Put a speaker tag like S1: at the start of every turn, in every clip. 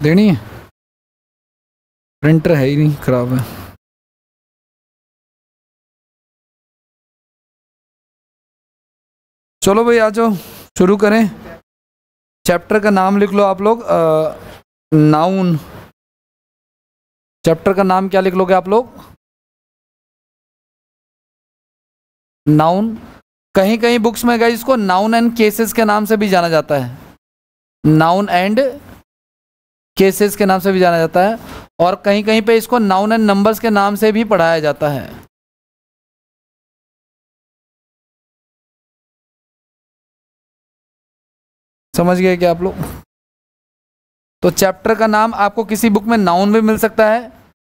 S1: देनी है, प्रिंटर है ही नहीं, खराब है। चलो भाई आ जाओ, शुरू करें। चैप्टर का नाम लिख लो आप लोग, नाउन। चैप्टर का नाम क्या लिख लोगे आप लोग? नाउन। कहीं कहीं बुक्स में गाइस इसको नाउन एंड केसेस के नाम से भी जाना जाता है, नाउन एंड केसेस के नाम से भी जाना जाता है, और कहीं कहीं पे इसको नाउन एंड नंबर्स के नाम से भी पढ़ाया जाता है। समझ गए क्या आप लोग? तो चैप्टर का नाम आपको किसी बुक में नाउन भी मिल सकता है,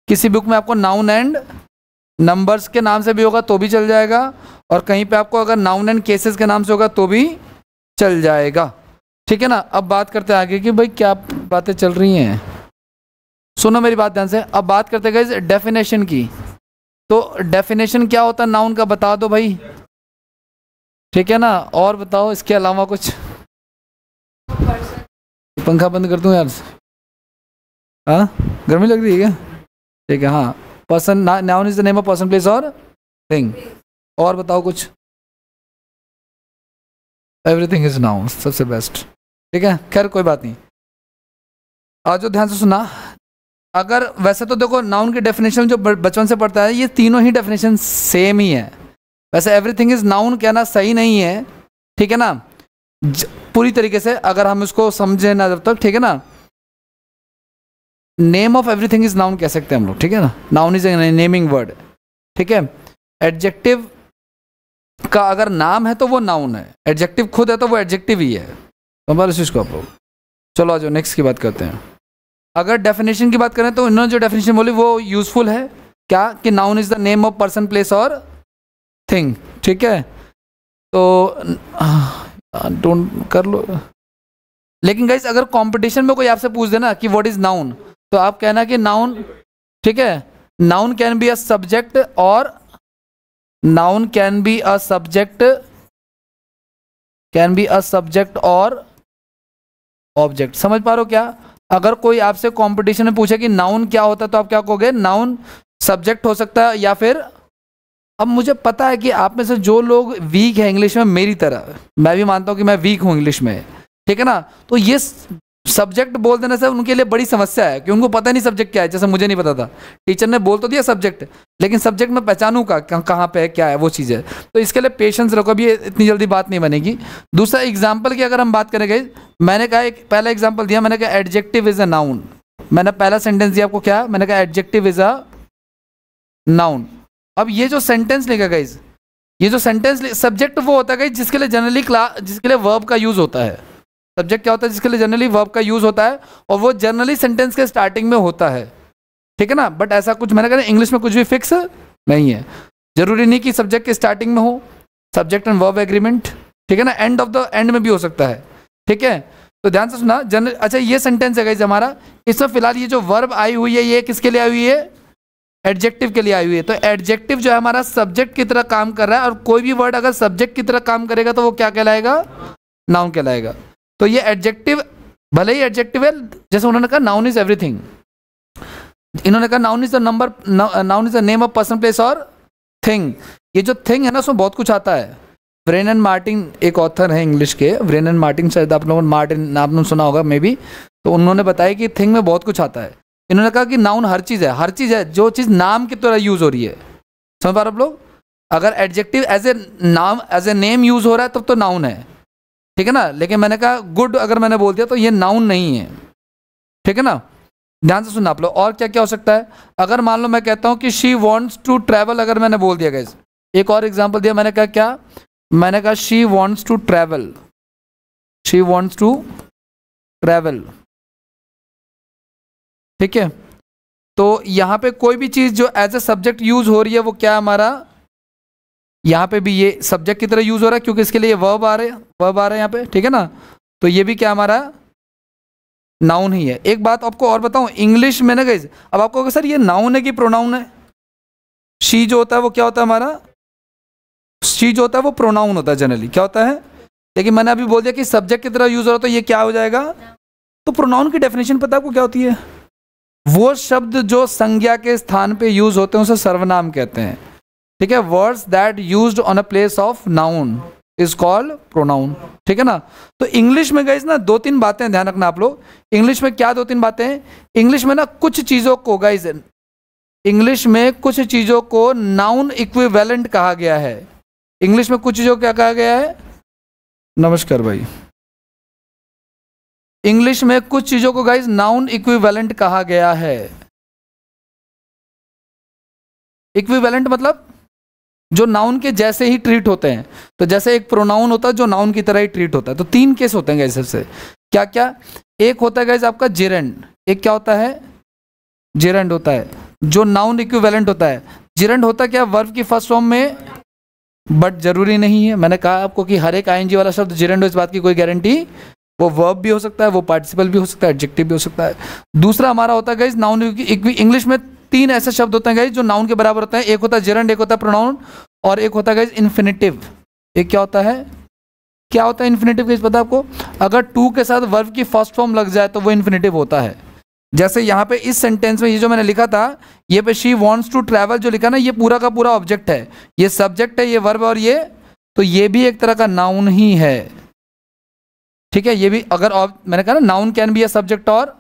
S1: किसी बुक में आपको नाउन एंड नंबर्स के नाम से भी होगा तो भी चल जाएगा, और कहीं पे आपको अगर नाउन एंड केसेस के नाम से होगा तो भी चल जाएगा। ठीक है ना? अब बात करते हैं आगे कि भाई क्या बातें चल रही हैं। सुनो मेरी बात ध्यान से। अब बात करते हैं डेफिनेशन की। तो डेफिनेशन क्या होता है नाउन का, बता दो भाई। ठीक है ना? और बताओ इसके अलावा कुछ। पंखा बंद कर दूं यार? हाँ, गर्मी लग रही है क्या? ठीक है। हाँ, person, noun is the name of person, place और थिंग। और बताओ कुछ। एवरीथिंग इज नाउन, सबसे बेस्ट। ठीक है, खैर कोई बात नहीं। आज जो ध्यान से सुना, अगर वैसे तो देखो नाउन की डेफिनेशन जो बचपन से पढ़ता है, ये तीनों ही डेफिनेशन सेम ही है। वैसे एवरीथिंग इज नाउन कहना सही नहीं है, ठीक है ना, पूरी तरीके से अगर हम इसको समझे ना जब तक, ठीक है ना। Name of everything is noun कह सकते हैं हम लोग, ठीक है ना। Noun is a naming word, ठीक है। एडजेक्टिव का अगर नाम है तो वो नाउन है, एडजेक्टिव खुद है तो वो एडजेक्टिव ही है। समझ इस चीज को आप लोग। चलो आ जाओ नेक्स्ट की बात करते हैं। अगर डेफिनेशन की बात करें तो इन्होंने जो डेफिनेशन बोली वो यूजफुल है, क्या कि noun is the name of person, place और थिंग, ठीक है। तो डोंट कर लो। लेकिन गाइस अगर कंपटीशन में कोई आपसे पूछ देना कि व्हाट इज नाउन, तो आप कहना कि नाउन, ठीक है, noun can be a subject, और noun can be a subject, can be a subject और ऑब्जेक्ट। समझ पा रहे हो क्या? अगर कोई आपसे कंपटीशन में पूछे कि नाउन क्या होता है तो आप क्या कहोगे? नाउन सब्जेक्ट हो सकता है, या फिर, अब मुझे पता है कि आप में से जो लोग वीक है इंग्लिश में, मेरी तरह मैं भी मानता हूं कि मैं वीक हूं इंग्लिश में, ठीक है ना। तो ये सब्जेक्ट बोल देने से उनके लिए बड़ी समस्या है कि उनको पता नहीं सब्जेक्ट क्या है। जैसे मुझे नहीं पता था, टीचर ने बोल तो दिया सब्जेक्ट, लेकिन सब्जेक्ट में पहचानूं का कहाँ पे है, क्या है, वो चीज़ है। तो इसके लिए पेशेंस रखो, अभी इतनी जल्दी बात नहीं बनेगी। दूसरा एग्जाम्पल की अगर हम बात करेंगे, मैंने कहा एक पहला एग्जाम्पल दिया, मैंने कहा एडजेक्टिव इज अ नाउन। मैंने पहला सेंटेंस दिया आपको, क्या मैंने कहा? Adjective is a noun. अब ये जो सेंटेंस लिखा गाइस, ये जो सेंटेंस, सब्जेक्ट वो होता है गाइस जिसके लिए जनरली जिसके लिए वर्ब का यूज होता है। सब्जेक्ट क्या होता है? जिसके लिए जनरली वर्ब का यूज होता है, और वो जनरली सेंटेंस के स्टार्टिंग में होता है, ठीक है ना। बट ऐसा कुछ, मैंने कहा इंग्लिश में कुछ भी फिक्स नहीं है। जरूरी नहीं कि सब्जेक्ट के स्टार्टिंग में हो, सब्जेक्ट एंड वर्ब एग्रीमेंट, ठीक है ना, एंड ऑफ द एंड में भी हो सकता है, ठीक है। तो ध्यान से सुना। जनरल, अच्छा ये सेंटेंस है गाइस हमारा, इसमें फिलहाल ये जो वर्ब आई हुई है, ये किसके लिए आई हुई है? एडजेक्टिव के लिए आई हुई है। तो एडजेक्टिव जो है हमारा सब्जेक्ट की तरह काम कर रहा है, और कोई भी वर्ड अगर सब्जेक्ट की तरह काम करेगा तो वो क्या कहलाएगा? नाउन कहलाएगा। तो ये एडजेक्टिव भले ही एडजेक्टिव है, जैसे उन्होंने कहा नाउन इज एवरीथिंग, इन्होंने कहा noun is the number, noun is the name of person, place और थिंग। ये जो थिंग है ना, उसमें बहुत कुछ आता है। ब्रेनन मार्टिन एक ऑथर है इंग्लिश के, ब्रेनन मार्टिन, शायद आप लोगों ने मार्टिन आपने सुना होगा मे बी। तो उन्होंने बताया कि थिंग में बहुत कुछ आता है। इन्होंने कहा कि नाउन हर चीज़ है, हर चीज़ है जो चीज़ नाम की तरह यूज हो रही है। समझ पा रहे आप लोग? अगर एडजेक्टिव एज ए नाम, एज ए नेम यूज हो रहा है तब तो नाउन है, ठीक है ना। लेकिन मैंने कहा गुड अगर मैंने बोल दिया तो ये नाउन नहीं है, ठीक है ना। ध्यान से सुनना आप लोग। और क्या क्या हो सकता है? अगर मान लो मैं कहता हूं कि शी वॉन्ट्स टू ट्रैवल, अगर मैंने बोल दिया गाइस, एक और एग्जांपल दिया, मैंने कहा क्या? मैंने कहा she wants to travel, she wants to travel, ठीक है। तो यहां पे कोई भी चीज जो एज ए सब्जेक्ट यूज हो रही है वो क्या हमारा, यहां पे भी ये सब्जेक्ट की तरह यूज हो रहा है, क्योंकि इसके लिए वर्ब आ रहे हैं, वर्ब आ रहे हैं यहाँ पे, ठीक है ना। तो ये भी क्या हमारा नाउन ही है। एक बात आपको और बताऊं, इंग्लिश में ना गाइस, अब आपको सर ये नाउन है कि प्रोनाउन है? शी जो होता है वो क्या होता है हमारा? शी जो होता है वो प्रोनाउन होता है जनरली, क्या होता है? लेकिन मैंने अभी बोल दिया कि सब्जेक्ट की तरह यूज हो रहा है, तो ये क्या हो जाएगा? तो प्रोनाउन की डेफिनेशन पता आपको क्या होती है? वो शब्द जो संज्ञा के स्थान पे यूज होते हैं उसे सर्वनाम कहते हैं, ठीक है। Words that used on a place of noun is called pronoun, ठीक है ना। तो इंग्लिश में गाइस ना दो तीन बातें ध्यान रखना आप लोग। इंग्लिश में क्या दो तीन बातें हैं? इंग्लिश में ना कुछ चीजों को गाइस, इंग्लिश में कुछ चीजों को नाउन इक्विवेलेंट कहा गया है। इंग्लिश में कुछ चीजों को क्या कहा गया है? नमस्कार भाई। इंग्लिश में कुछ चीजों को गाइस नाउन इक्विवेलेंट कहा गया है। इक्विवेलेंट मतलब जो नाउन के जैसे ही ट्रीट होते हैं। तो जैसे एक प्रोनाउन होता है जो नाउन की तरह ही ट्रीट होता है। तो तीन केस होते हैं गाइस इससे। क्या क्या? एक होता है गाइस आपका जेरेंड। एक क्या होता है? जेरेंड होता है जो नाउन इक्विवेलेंट होता है। जेरेंड होता क्या? वर्ब की फर्स्ट फॉर्म में, बट जरूरी नहीं है। मैंने कहा आपको कि हर एक आईएनजी वाला शब्द जेरेंड हो इस बात की कोई गारंटी, वो वर्ब भी हो सकता है, वो पार्टिसिपल भी हो सकता है, एडजेक्टिव भी हो सकता है। दूसरा हमारा होता है गाइस नाउन। इंग्लिश में तीन ऐसे शब्द होते हैं गाइस जो नाउन के बराबर होते हैं। एक होता है जेरेंड, एक होता है प्रोनाउन, और एक होता है गाइस इन्फिनिटिव। एक क्या होता है? क्या होता है इन्फिनिटिव गाइस पता है आपको? अगर टू के साथ वर्ब की फर्स्ट फॉर्म लग जाए तो वो इन्फिनिटिव होता है। जैसे यहाँ पे इस सेंटेंस में ये जो मैंने लिखा था, ये पे शी वांट्स टू ट्रैवल जो लिखा ना, ये पूरा का पूरा ऑब्जेक्ट है, ये सब्जेक्ट है, ये वर्ब, और ये तो ये भी एक तरह का नाउन ही है, ठीक है। ये भी अगर मैंने कहा ना noun can be a subject, और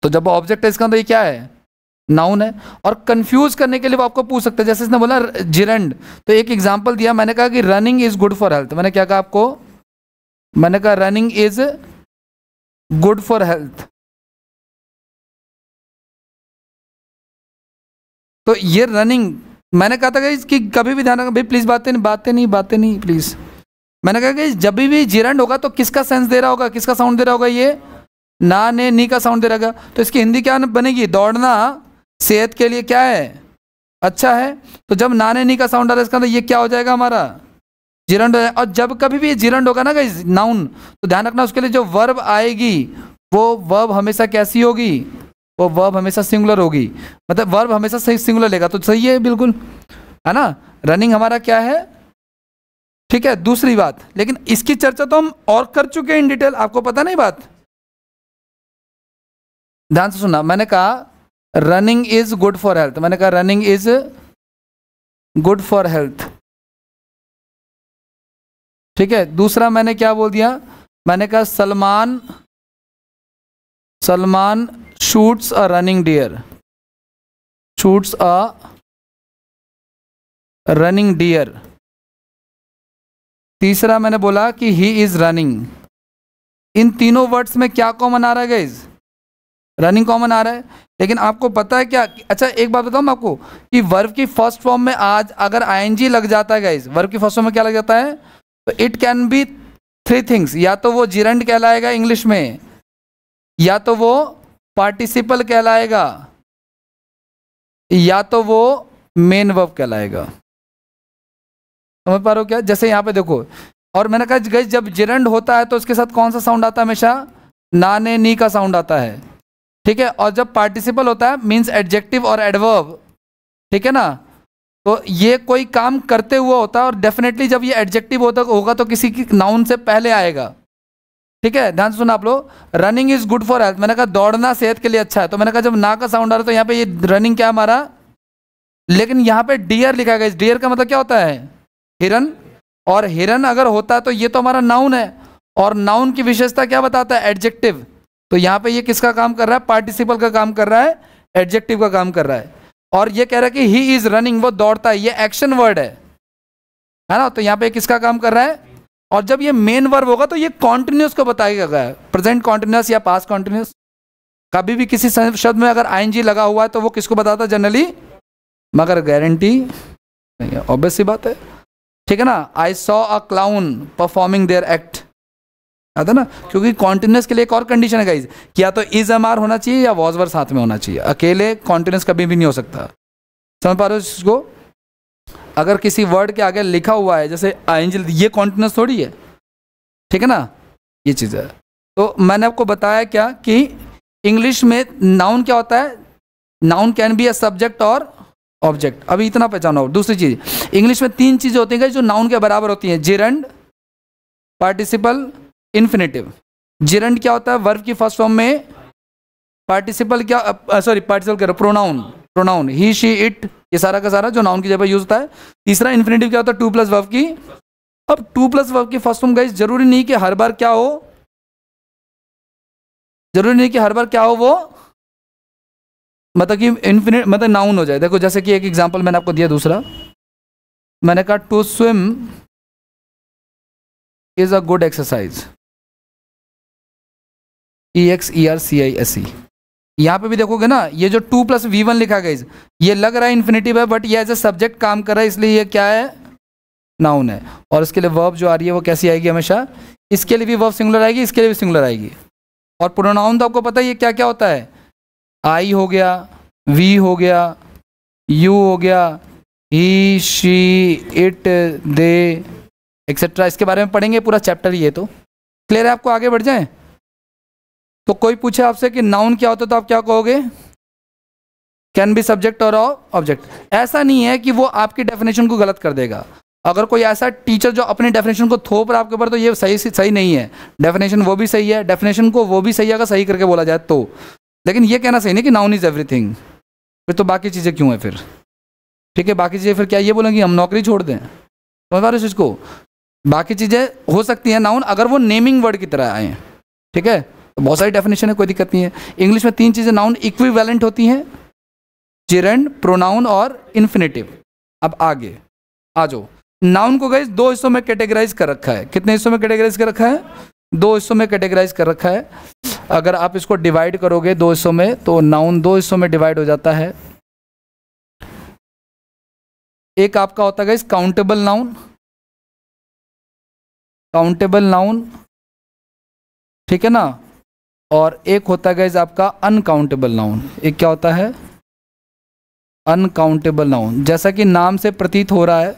S1: तो जब ऑब्जेक्ट है इसका तो ये क्या है? नाउन है। और कंफ्यूज करने के लिए वो आपको पूछ सकते हैं। जैसे इसने बोला जिरेंड, तो एक एग्जांपल दिया, मैंने कहा कि running is good for health. मैंने क्या कहा आपको? मैंने कहा running is good for health. तो ये रनिंग, मैंने कहा था कि कभी भी ध्यान रखना भाई प्लीज, बातें नहीं प्लीज। मैंने कहा कि जब भी जिरेंड होगा तो किसका सेंस दे रहा होगा, किसका साउंड दे रहा होगा? ये ना ने नी का साउंड दे रहा होगा। तो इसकी हिंदी क्या बनेगी? दौड़ना सेहत के लिए क्या है? अच्छा है। तो जब ना ने नी का साउंड आ रहा है इसका, तो ये क्या हो जाएगा हमारा? जिरेंड हो जाएगा। और जब कभी भी ये जिरेंड होगा ना गाइस नाउन, तो ध्यान रखना उसके लिए जो वर्ब आएगी वो वर्ब हमेशा कैसी होगी? वो वर्ब हमेशा सिंगुलर होगी। मतलब वर्ब हमेशा सही सिंगुलर लेगा, तो सही है बिल्कुल, है ना। रनिंग हमारा क्या है? ठीक है। दूसरी बात, लेकिन इसकी चर्चा तो हम और कर चुके हैं इन डिटेल, आपको पता नहीं बात? ध्यान से सुनना। मैंने कहा running is good for health. मैंने कहा running is good for health, ठीक है। दूसरा मैंने क्या बोल दिया? मैंने कहा Salman shoots a running deer, shoots a running deer. तीसरा मैंने बोला कि ही इज रनिंग। इन तीनों वर्ड्स में क्या कॉमन आ रहा है गाइस? रनिंग कॉमन आ रहा है। लेकिन आपको पता है क्या? अच्छा एक बात बताऊं मैं आपको कि वर्ब की फर्स्ट फॉर्म में आज अगर आईएनजी लग जाता है गाइस, वर्ब की फर्स्ट फॉर्म में क्या लग जाता है? तो it can B three things. या तो वो जिरेंड कहलाएगा इंग्लिश में, या तो वो पार्टिसिपल कहलाएगा, या तो वो मेन वर्ब कहलाएगा। समझ पा रहे हो क्या? जैसे यहाँ पे देखो, और मैंने कहा गाइस जब जिरेंड होता है तो उसके साथ कौन सा साउंड आता है? हमेशा ना ने नी का साउंड आता है, ठीक है। और जब पार्टिसिपल होता है मीन्स एडजेक्टिव और एडवर्ब, ठीक है ना। तो ये कोई काम करते हुए होता है, और डेफिनेटली जब ये एडजेक्टिव होगा तो किसी की नाउन से पहले आएगा, ठीक है। ध्यान से सुना आप लोग। Running is good for health, मैंने कहा दौड़ना सेहत के लिए अच्छा है। तो मैंने कहा जब ना का साउंड आ रहा है तो यहाँ पे ये रनिंग क्या हमारा? लेकिन यहाँ पे डियर लिखा गया। डियर का मतलब क्या होता है? हिरन। और हिरन अगर होता है तो ये तो हमारा नाउन है, और नाउन की विशेषता क्या बताता है? एडजेक्टिव। तो यहाँ पे ये किसका काम कर रहा है? पार्टिसिपल का काम कर रहा है, एडजेक्टिव का काम कर रहा है। और ये कह रहा है कि ही इज रनिंग, वो दौड़ता है, ये एक्शन वर्ड है ना। तो यहाँ पे किसका काम कर रहा है? और जब ये मेन वर्ब होगा तो ये कॉन्टिन्यूस को बताएगा, प्रेजेंट कॉन्टिन्यूस या पास्ट कॉन्टिन्यूस। कभी भी किसी शब्द में अगर आईएनजी लगा हुआ है तो वो किसको बताता है जनरली? मगर गारंटी नहीं है, ऑब्वियस सी बात है, ठीक है ना। I saw a clown performing their act, आता ना, क्योंकि कॉन्टिन्यूस के लिए एक और कंडीशन है गाइस कि या तो इज एम आर होना चाहिए या वॉज वर साथ में होना चाहिए। अकेले कॉन्टिन्यूस कभी भी नहीं हो सकता। समझ पा रहे हो इसको? अगर किसी वर्ड के आगे लिखा हुआ है जैसे आईएनजी, ये कॉन्टिन्यूस थोड़ी है, ठीक है ना, ये चीज़ है। तो मैंने आपको बताया क्या कि इंग्लिश में नाउन क्या होता है? Noun can be a subject और ऑब्जेक्ट। अभी इतना पहचानो। दूसरी चीज, इंग्लिश में तीन चीजें होती हैं जो नाउन के बराबर होती हैं: जेरेंड, पार्टिसिपल, इन्फिनेटिव। जिरंड क्या होता है? वर्ब की फर्स्ट फॉर्म में पार्टिसिपल क्या, सॉरी पार्टिसिपल करो, pronoun, pronoun he she it, ये सारा का सारा जो नाउन की जगह यूज होता है। तीसरा इन्फिनेटिव क्या होता है? टू प्लस वर्ब की। अब टू प्लस वर्ब की फर्स्ट फॉर्म गाइस जरूरी नहीं कि हर बार क्या हो, जरूरी नहीं कि हर बार क्या हो वो, मतलब कि इन्फिनिट मतलब नाउन हो जाए। देखो जैसे कि एक एग्जांपल मैंने आपको दिया, दूसरा मैंने कहा to swim is a good exercise, EXERCISE। यहाँ पे भी देखोगे ना, ये जो 2 + V1 लिखा गया, ये लग रहा है इन्फिनेटिव है, बट ये एज ए सब्जेक्ट काम कर रहा है, इसलिए ये क्या है? नाउन है। और इसके लिए वर्ब जो आ रही है वो कैसी आएगी? हमेशा इसके लिए भी वर्ब सिंगुलर आएगी, इसके लिए भी सिंगुलर आएगी। और प्रोनाउन तो आपको पता है ये क्या क्या होता है? आई हो गया, वी हो गया, यू हो गया, ही शी इट दे एक्सेट्रा। इसके बारे में पढ़ेंगे पूरा चैप्टर, ये तो क्लियर है आपको? आगे बढ़ जाएं। तो कोई पूछे आपसे कि नाउन क्या होता है तो आप क्या कहोगे? कैन बी सब्जेक्ट और ऑब्जेक्ट। ऐसा नहीं है कि वो आपकी डेफिनेशन को गलत कर देगा। अगर कोई ऐसा टीचर जो अपनी डेफिनेशन को थोप रहा आपके ऊपर, तो ये सही नहीं है। डेफिनेशन वो भी सही है, डेफिनेशन को वो भी सही है अगर सही करके बोला जाए तो। लेकिन ये कहना सही नहीं कि नाउन इज एवरीथिंग, फिर तो बाकी चीज़ें क्यों है फिर? ठीक है, बाकी चीज़ें फिर क्या ये बोलेंगे हम नौकरी छोड़ दें? समझ पा रहे हो इस चीज़ को? बाकी चीज़ें हो सकती हैं नाउन अगर वो नेमिंग वर्ड की तरह आए, ठीक है? तो बहुत सारी डेफिनेशन है, कोई दिक्कत नहीं है। इंग्लिश में 3 चीज़ें नाउन इक्विवेलेंट होती हैं, जिरेंड, प्रोनाउन और इन्फिनेटिव। अब आगे आ जाओ। नाउन को गाइस 2 हिस्सों में कैटेगराइज कर रखा है। कितने हिस्सों में कैटेगराइज कर रखा है? 2 हिस्सों में कैटेगराइज कर रखा है। अगर आप इसको डिवाइड करोगे 2 हिस्सों में, तो नाउन 2 हिस्सों में डिवाइड हो जाता है। एक आपका होता है guys countable noun, countable noun, ठीक है ना? और एक होता है गाइस आपका अनकाउंटेबल नाउन। एक क्या होता है? Uncountable noun. जैसा कि नाम से प्रतीत हो रहा है,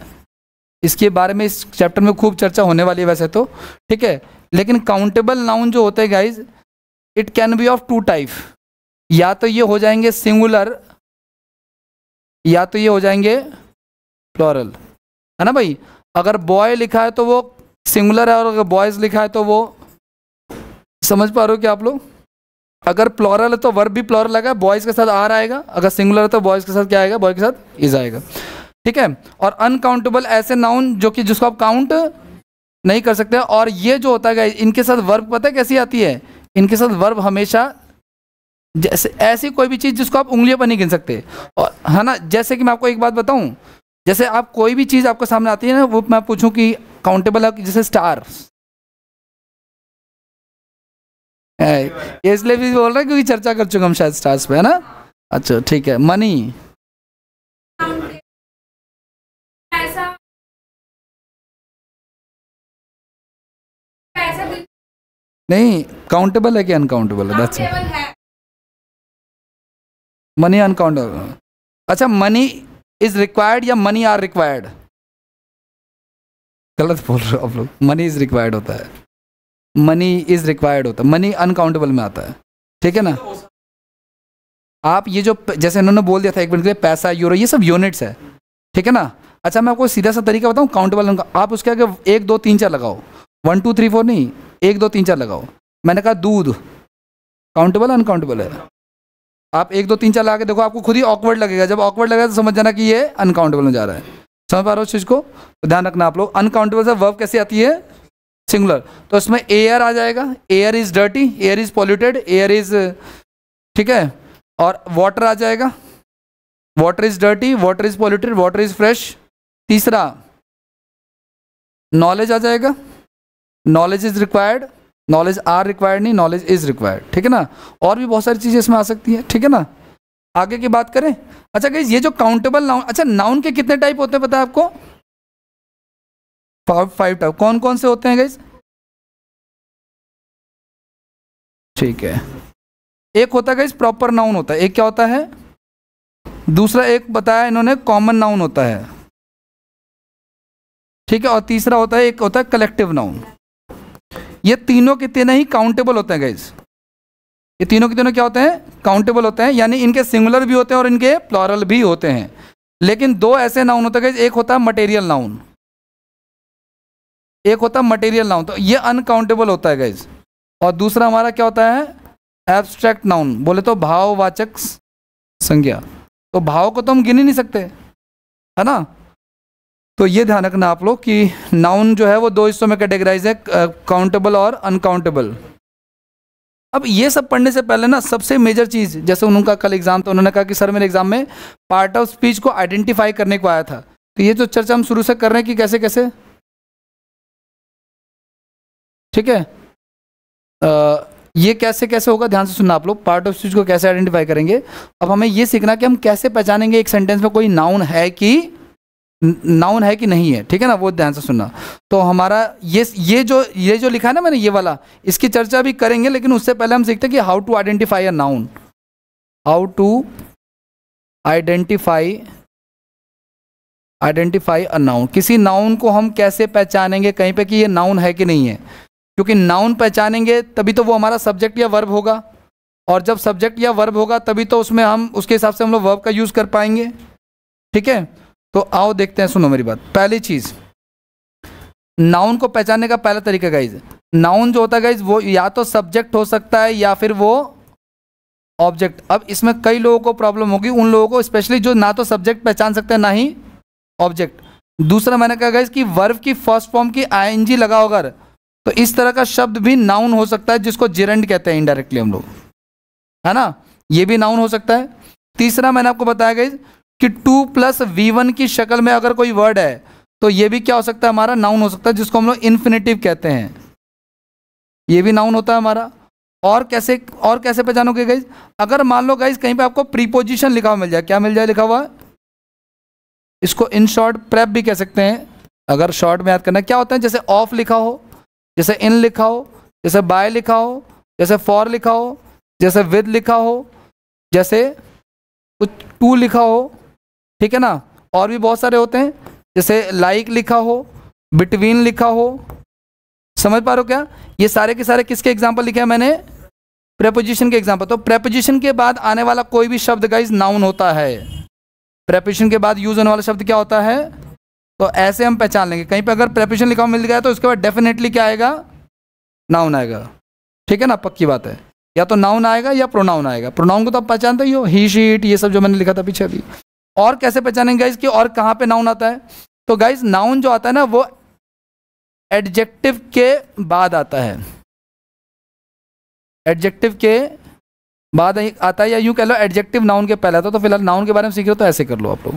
S1: इसके बारे में इस चैप्टर में खूब चर्चा होने वाली है वैसे तो, ठीक है? लेकिन काउंटेबल नाउन जो होते हैं guys, it can be of 2 type. या तो ये हो जाएंगे सिंगुलर, या तो ये हो जाएंगे प्लूरल, है ना भाई? अगर बॉय लिखा है तो वो सिंगुलर है, और अगर बॉयज लिखा है तो वो, समझ पा रहे हो क्या आप लोग? अगर प्लूरल है तो वर्ब भी प्लूरल आएगा, बॉयज के साथ आर आएगा। अगर सिंगुलर है तो बॉयज के साथ क्या आएगा? बॉय के साथ इज आएगा, ठीक है? और अनकाउंटेबल ऐसे नाउन जो कि जिसको आप काउंट नहीं कर सकते। और ये जो होता है इनके साथ वर्ब पता है कैसी आती है? इनके साथ वर्ब हमेशा जैसे ऐसी कोई भी चीज़ जिसको आप उंगलियों पर नहीं गिन सकते, और है ना? जैसे कि मैं आपको एक बात बताऊं, जैसे आप कोई भी चीज़ आपको सामने आती है ना, वो मैं पूछूं कि काउंटेबल है, जैसे स्टार, इसलिए भी बोल रहा है क्योंकि चर्चा कर चुके हम शायद स्टार्स पे, है ना? अच्छा ठीक है। मनी, नहीं काउंटेबल है कि अनकाउंटेबल है? That's it. Money uncountable. अच्छा, मनी इज रिक्वायर्ड या मनी आर रिक्वायर्ड? गलत बोल रहे हो आप लोग। मनी इज रिक्वायर्ड होता है, मनी इज रिक्वायर्ड होता है, मनी अनकाउंटेबल में आता है, ठीक है ना? आप ये जो जैसे इन्होंने बोल दिया था एक मिनट के लिए, पैसा, यूरो, ये सब यूनिट्स है, ठीक है ना? अच्छा मैं आपको सीधा सा तरीका बताऊं काउंटेबल, आप उसके आगे 1 2 3 4 लगाओ, 1 2 3 4 नहीं, 1 2 3 4 लगाओ। मैंने कहा दूध काउंटेबल अनकाउंटेबल है? आप 1 2 3 4 लगा के देखो, आपको खुद ही ऑकवर्ड लगेगा। जब ऑकवर्ड लगेगा तो समझ जाना कि ये अनकाउंटेबल में जा रहा है। समझ पा रहे हो उस चीज़ को? तो ध्यान रखना आप लोग। अनकाउंटेबल से वर्ब कैसे आती है? सिंगुलर। तो इसमें एयर आ जाएगा, air is dirty, air is polluted, air is, ठीक है? और वाटर आ जाएगा, water is dirty, water is polluted, water is fresh. तीसरा नॉलेज आ जाएगा, knowledge is required, knowledge are required नहीं, नॉलेज इज रिक्वायर्ड, ठीक है ना? और भी बहुत सारी चीजें इसमें आ सकती हैं, ठीक है ना? आगे की बात करें। अच्छा गाइस, ये जो काउंटेबल नाउन, अच्छा नाउन के कितने टाइप होते हैं पता है आपको? 5 टाइप। कौन कौन से होते हैं गाइस? ठीक है, एक होता है गाइस प्रॉपर नाउन होता है, एक क्या होता है? दूसरा एक बताया इन्होंने कॉमन नाउन होता है, ठीक है? और तीसरा होता है, एक होता है कलेक्टिव नाउन। ये तीनों के तीनों ही काउंटेबल होते हैं गाइस। ये तीनों के तीनों क्या होते हैं? काउंटेबल होते हैं, यानी इनके सिंगुलर भी होते हैं और इनके प्लूरल भी होते हैं। लेकिन 2 ऐसे नाउन होते हैं गाइस, एक होता है मटेरियल नाउन, एक होता है मटेरियल नाउन। तो ये अनकाउंटेबल होता है गाइस, और दूसरा हमारा क्या होता है, एब्स्ट्रैक्ट नाउन, बोले तो भाववाचक संज्ञा। तो भाव को तो हम गिन ही नहीं सकते, है ना। तो ये ध्यान रखना आप लोग कि नाउन जो है वो दो हिस्सों में कैटेगराइज है, काउंटेबल और अनकाउंटेबल। अब ये सब पढ़ने से पहले ना सबसे मेजर चीज़, जैसे उनका कल एग्जाम था, उन्होंने कहा कि सर मेरे एग्जाम में पार्ट ऑफ स्पीच को आइडेंटिफाई करने को आया था। तो ये जो चर्चा हम शुरू से कर रहे हैं कि कैसे कैसे, ठीक है, ये कैसे कैसे होगा, ध्यान से सुनना आप लोग। पार्ट ऑफ स्पीच को कैसे आइडेंटिफाई करेंगे, अब हमें ये सीखना कि हम कैसे पहचानेंगे एक सेंटेंस में कोई नाउन है कि नहीं है, ठीक है ना, वो ध्यान से सुनना। तो हमारा ये जो लिखा है ना मैंने, ये वाला, इसकी चर्चा भी करेंगे, लेकिन उससे पहले हम सीखते हैं कि how to identify a noun, how to identify a noun. किसी नाउन को हम कैसे पहचानेंगे कहीं पे कि ये नाउन है कि नहीं है, क्योंकि नाउन पहचानेंगे तभी तो वो हमारा सब्जेक्ट या वर्ब होगा, और जब सब्जेक्ट या वर्ब होगा तभी तो उसमें हम उसके हिसाब से हम लोग वर्ब का यूज़ कर पाएंगे, ठीक है। तो आओ देखते हैं, सुनो मेरी बात। पहली चीज़, नाउन को पहचानने का पहला तरीका गाइज, नाउन जो होता है गाइज वो या तो सब्जेक्ट हो सकता है या फिर वो ऑब्जेक्ट। अब इसमें कई लोगों को प्रॉब्लम होगी, उन लोगों को स्पेशली जो ना तो सब्जेक्ट पहचान सकते हैं ना ही ऑब्जेक्ट। दूसरा मैंने कहा गाइज कि वर्ब की फर्स्ट फॉर्म की आईएनजी लगा अगर, तो इस तरह का शब्द भी नाउन हो सकता है, जिसको जिरंड कहते हैं इनडायरेक्टली हम लोग, है ना, ये भी नाउन हो सकता है। तीसरा मैंने आपको बताया गाइज कि 2+V1 की शक्ल में अगर कोई वर्ड है तो ये भी क्या हो सकता है, हमारा नाउन हो सकता है, जिसको हम लोग इन्फिनेटिव कहते हैं, ये भी नाउन होता है हमारा। और कैसे पहचानोगे गाइज, अगर मान लो गाइज कहीं पे आपको प्रीपोजिशन लिखा हुआ मिल जाए, क्या मिल जाए लिखा हुआ, इसको इन शॉर्ट प्रेप भी कह सकते हैं, अगर शॉर्ट में याद करना क्या होता है, जैसे ऑफ लिखा हो, जैसे इन लिखा हो, जैसे बाय लिखा हो, जैसे फॉर लिखा हो, जैसे विद लिखा हो, जैसे कुछ टू लिखा हो, ठीक है ना, और भी बहुत सारे होते हैं, जैसे लाइक लिखा हो, बिटवीन लिखा हो। समझ पा रहे हो क्या, ये सारे के सारे किसके एग्जाम्पल लिखे हैं मैंने, प्रेपोजिशन के एग्जाम्पल। तो प्रेपोजिशन के बाद आने वाला कोई भी शब्द गाइज नाउन होता है, प्रेपोजिशन के बाद यूज होने वाला शब्द क्या होता है, तो ऐसे हम पहचान लेंगे। कहीं पे अगर प्रेपोजिशन लिखा हुआ मिल गया तो उसके बाद डेफिनेटली क्या आएगा, नाउन आएगा, ठीक है ना, पक्की बात है, या तो नाउन आएगा या प्रोनाउन आएगा। प्रोनाउन को तो आप पहचानते ही हो, ही शी इट, ये सब जो मैंने लिखा था पीछे अभी। और कैसे पहचानेंगे गाइज कि और कहाँ पे नाउन आता है, तो गाइज नाउन जो आता है ना वो एडजेक्टिव के बाद आता है, एडजेक्टिव के बाद आता है, या यूं कह लो एडजेक्टिव नाउन के पहले आता है। तो फिलहाल नाउन के बारे में सीख रहे हो तो ऐसे कर लो आप लोग,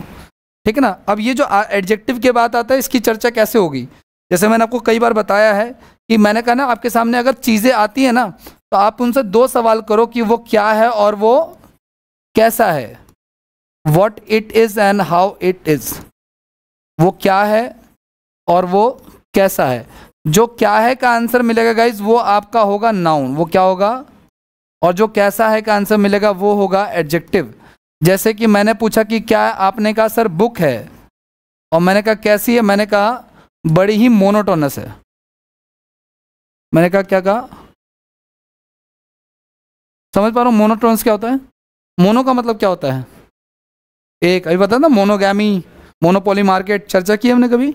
S1: ठीक है ना। अब ये जो एडजेक्टिव के बाद आता है इसकी चर्चा कैसे होगी, जैसे मैंने आपको कई बार बताया है कि मैंने कहा ना आपके सामने अगर चीज़ें आती हैं ना तो आप उनसे दो सवाल करो कि वो क्या है और वो कैसा है, what it is and how it is, वो क्या है और वो कैसा है। जो क्या है का आंसर मिलेगा गाइज वो आपका होगा नाउन, वो क्या होगा, और जो कैसा है का आंसर मिलेगा वो होगा एडजेक्टिव। जैसे कि मैंने पूछा कि क्या है, आपने कहा सर बुक है, और मैंने कहा कैसी है, मैंने कहा बड़ी ही मोनोटोनस है। मैंने कहा क्या कहा, समझ पा रहा हूँ मोनोटोनस क्या होता है, मोनो का मतलब क्या होता है, एक, अभी पता ना, मोनोगैमी, मोनोपोली मार्केट चर्चा की हमने कभी,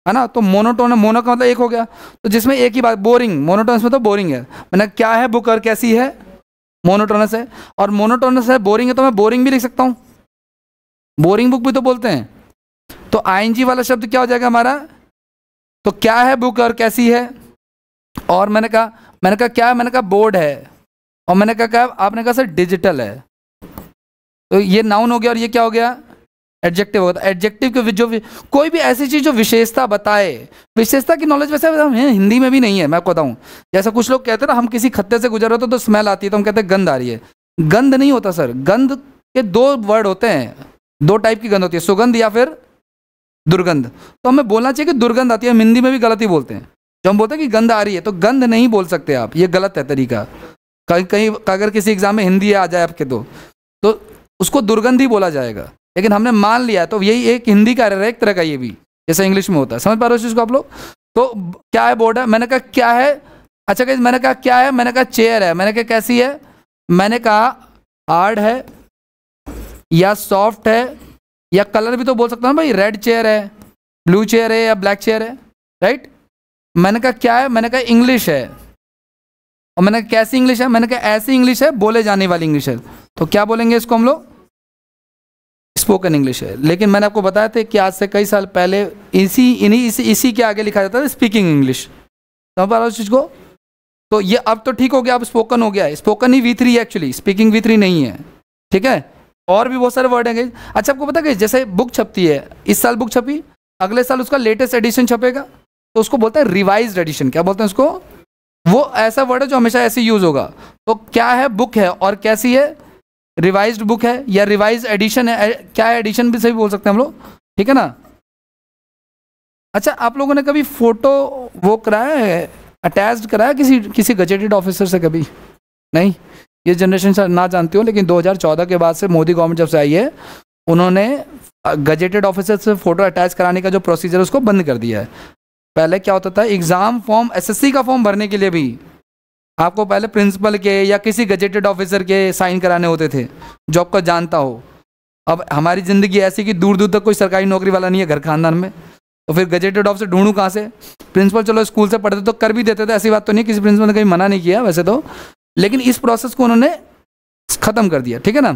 S1: है ना। तो मोनोटोन, मोनो का मतलब एक हो गया, तो जिसमें एक ही बात, बोरिंग, मोनोटोनस में तो बोरिंग है। मैंने क्या है बुक और कैसी है, मोनोटोनस है, और मोनोटोनस है, बोरिंग है, तो मैं बोरिंग भी लिख सकता हूँ, बोरिंग बुक भी तो बोलते हैं। तो आईएनजी वाला शब्द क्या हो जाएगा हमारा, तो क्या है बुक और कैसी है, और मैंने कहा क्या है, मैंने कहा बोर्ड है, और मैंने कहा आपने कहा सर डिजिटल है, तो ये नाउन हो गया, और ये क्या हो गया, एडजेक्टिव होगा। तो एडजेक्टिव के जो कोई भी ऐसी चीज़ जो विशेषता बताए, विशेषता की नॉलेज वैसे हिंदी में भी नहीं है, मैं आपको बताऊं। जैसा कुछ लोग कहते हैं ना, हम किसी खत्ते से गुजर रहे होते तो स्मेल आती है तो हम कहते हैं गंध आ रही है, गंध नहीं होता सर, गंध के दो वर्ड होते हैं, दो टाइप की गंध होती है, सुगंध या फिर दुर्गंध। तो हमें बोलना चाहिए कि दुर्गंध आती है, हम हिंदी में भी गलत ही बोलते हैं, जब हम बोलते हैं कि गंध आ रही है तो गंध नहीं बोल सकते आप, ये गलत है तरीका। कहीं अगर किसी एग्जाम में हिंदी आ जाए आपके तो उसको दुर्गंध ही बोला जाएगा, लेकिन हमने मान लिया, तो यही एक हिंदी का है एक तरह का, ये भी जैसे इंग्लिश में होता है। समझ पा रहे हो इस चीज़ को आप लोग। तो क्या है, बोर्ड है, मैंने कहा क्या है, अच्छा गाइस मैंने कहा क्या है, मैंने कहा चेयर है, मैंने कहा कैसी है, मैंने कहा हार्ड है या सॉफ्ट है, या कलर भी तो बोल सकता हूँ भाई, रेड चेयर है, ब्लू चेयर है या ब्लैक चेयर है, राइट। मैंने कहा क्या है, मैंने कहा इंग्लिश है, और मैंने कहा कैसी इंग्लिश है, मैंने कहा ऐसी इंग्लिश है बोले जाने वाली इंग्लिश है। तो क्या बोलेंगे इसको हम लोग? स्पोकन इंग्लिश है। लेकिन मैंने आपको बताया था कि आज से कई साल पहले इसी के आगे लिखा जाता था स्पीकिंग इंग्लिश। समझ पा रहे हो उस चीज़ को? तो ये अब तो ठीक हो गया, अब स्पोकन हो गया है। स्पोकन ही V3 है एक्चुअली, स्पीकिंग V3 नहीं है, ठीक है। और भी बहुत सारे वर्ड हैं। अच्छा आपको पता है जैसे बुक छपती है, इस साल बुक छपी, अगले साल उसका लेटेस्ट एडिशन छपेगा, तो उसको बोलते हैं रिवाइज्ड एडिशन। क्या बोलते हैं उसको? वो ऐसा वर्ड है जो हमेशा ऐसे यूज होगा। तो क्या है? बुक है। और कैसी है? रिवाइज्ड बुक है या रिवाइज एडिशन है। क्या है? एडिशन भी सही बोल सकते हैं हम लोग, ठीक है ना। अच्छा आप लोगों ने कभी फोटो वो कराया है, अटैच्ड कराया किसी गजेटेड ऑफिसर से? कभी नहीं, ये जनरेशन शायद ना जानती हो, लेकिन 2014 के बाद से मोदी गवर्नमेंट जब से आई है, उन्होंने गजेटेड ऑफिसर से फोटो अटैच कराने का जो प्रोसीजर उसको बंद कर दिया है। पहले क्या होता था, एग्जाम फॉर्म, एसएससी का फॉर्म भरने के लिए भी आपको पहले प्रिंसिपल के या किसी गजेटेड ऑफिसर के साइन कराने होते थे जो आपको जानता हो। अब हमारी ज़िंदगी ऐसी कि दूर दूर तक कोई सरकारी नौकरी वाला नहीं है घर खानदान में, तो फिर गजेटेड ऑफिसर ढूंढूं कहाँ से? प्रिंसिपल चलो स्कूल से पढ़ते तो कर भी देते थे, ऐसी बात तो नहीं, किसी प्रिंसिपल ने कहीं मना नहीं किया वैसे तो, लेकिन इस प्रोसेस को उन्होंने ख़त्म कर दिया, ठीक है ना।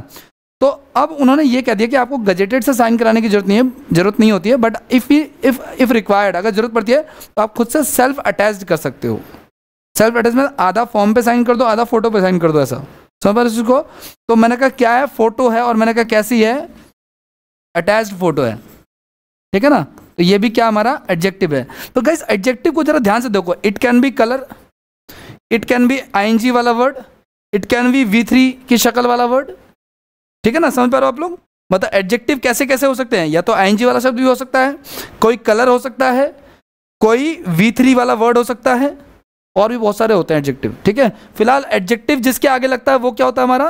S1: तो अब उन्होंने ये कह दिया कि आपको गजेटेड से साइन कराने की जरूरत नहीं होती है, बट इफ़ रिक्वायर्ड, अगर जरूरत पड़ती है तो आप खुद से सेल्फ अटैच्ड कर सकते हो। सेल्फ अटैचमेंट, आधा फॉर्म पे साइन कर दो, आधा फोटो पे साइन कर दो, ऐसा समझ पा रहे हो इसको? तो मैंने कहा क्या है? फोटो है, और मैंने कहा कैसी है? अटैच्ड फोटो है, ठीक है ना। तो ये भी क्या हमारा एडजेक्टिव है। तो गाइस एडजेक्टिव को जरा ध्यान से देखो, it can be colour, it can be ING वाला word, it can be V3 की शक्ल वाला वर्ड, ठीक है ना। समझ पा रहे हो आप लोग? मतलब एडजेक्टिव कैसे कैसे हो सकते हैं, या तो आईएनजी वाला शब्द भी हो सकता है, कोई कलर हो सकता है, कोई V3 वाला वर्ड हो सकता है, और भी बहुत सारे होते हैं एडजेक्टिव, ठीक है। फिलहाल एडजेक्टिव जिसके आगे लगता है वो क्या होता है हमारा?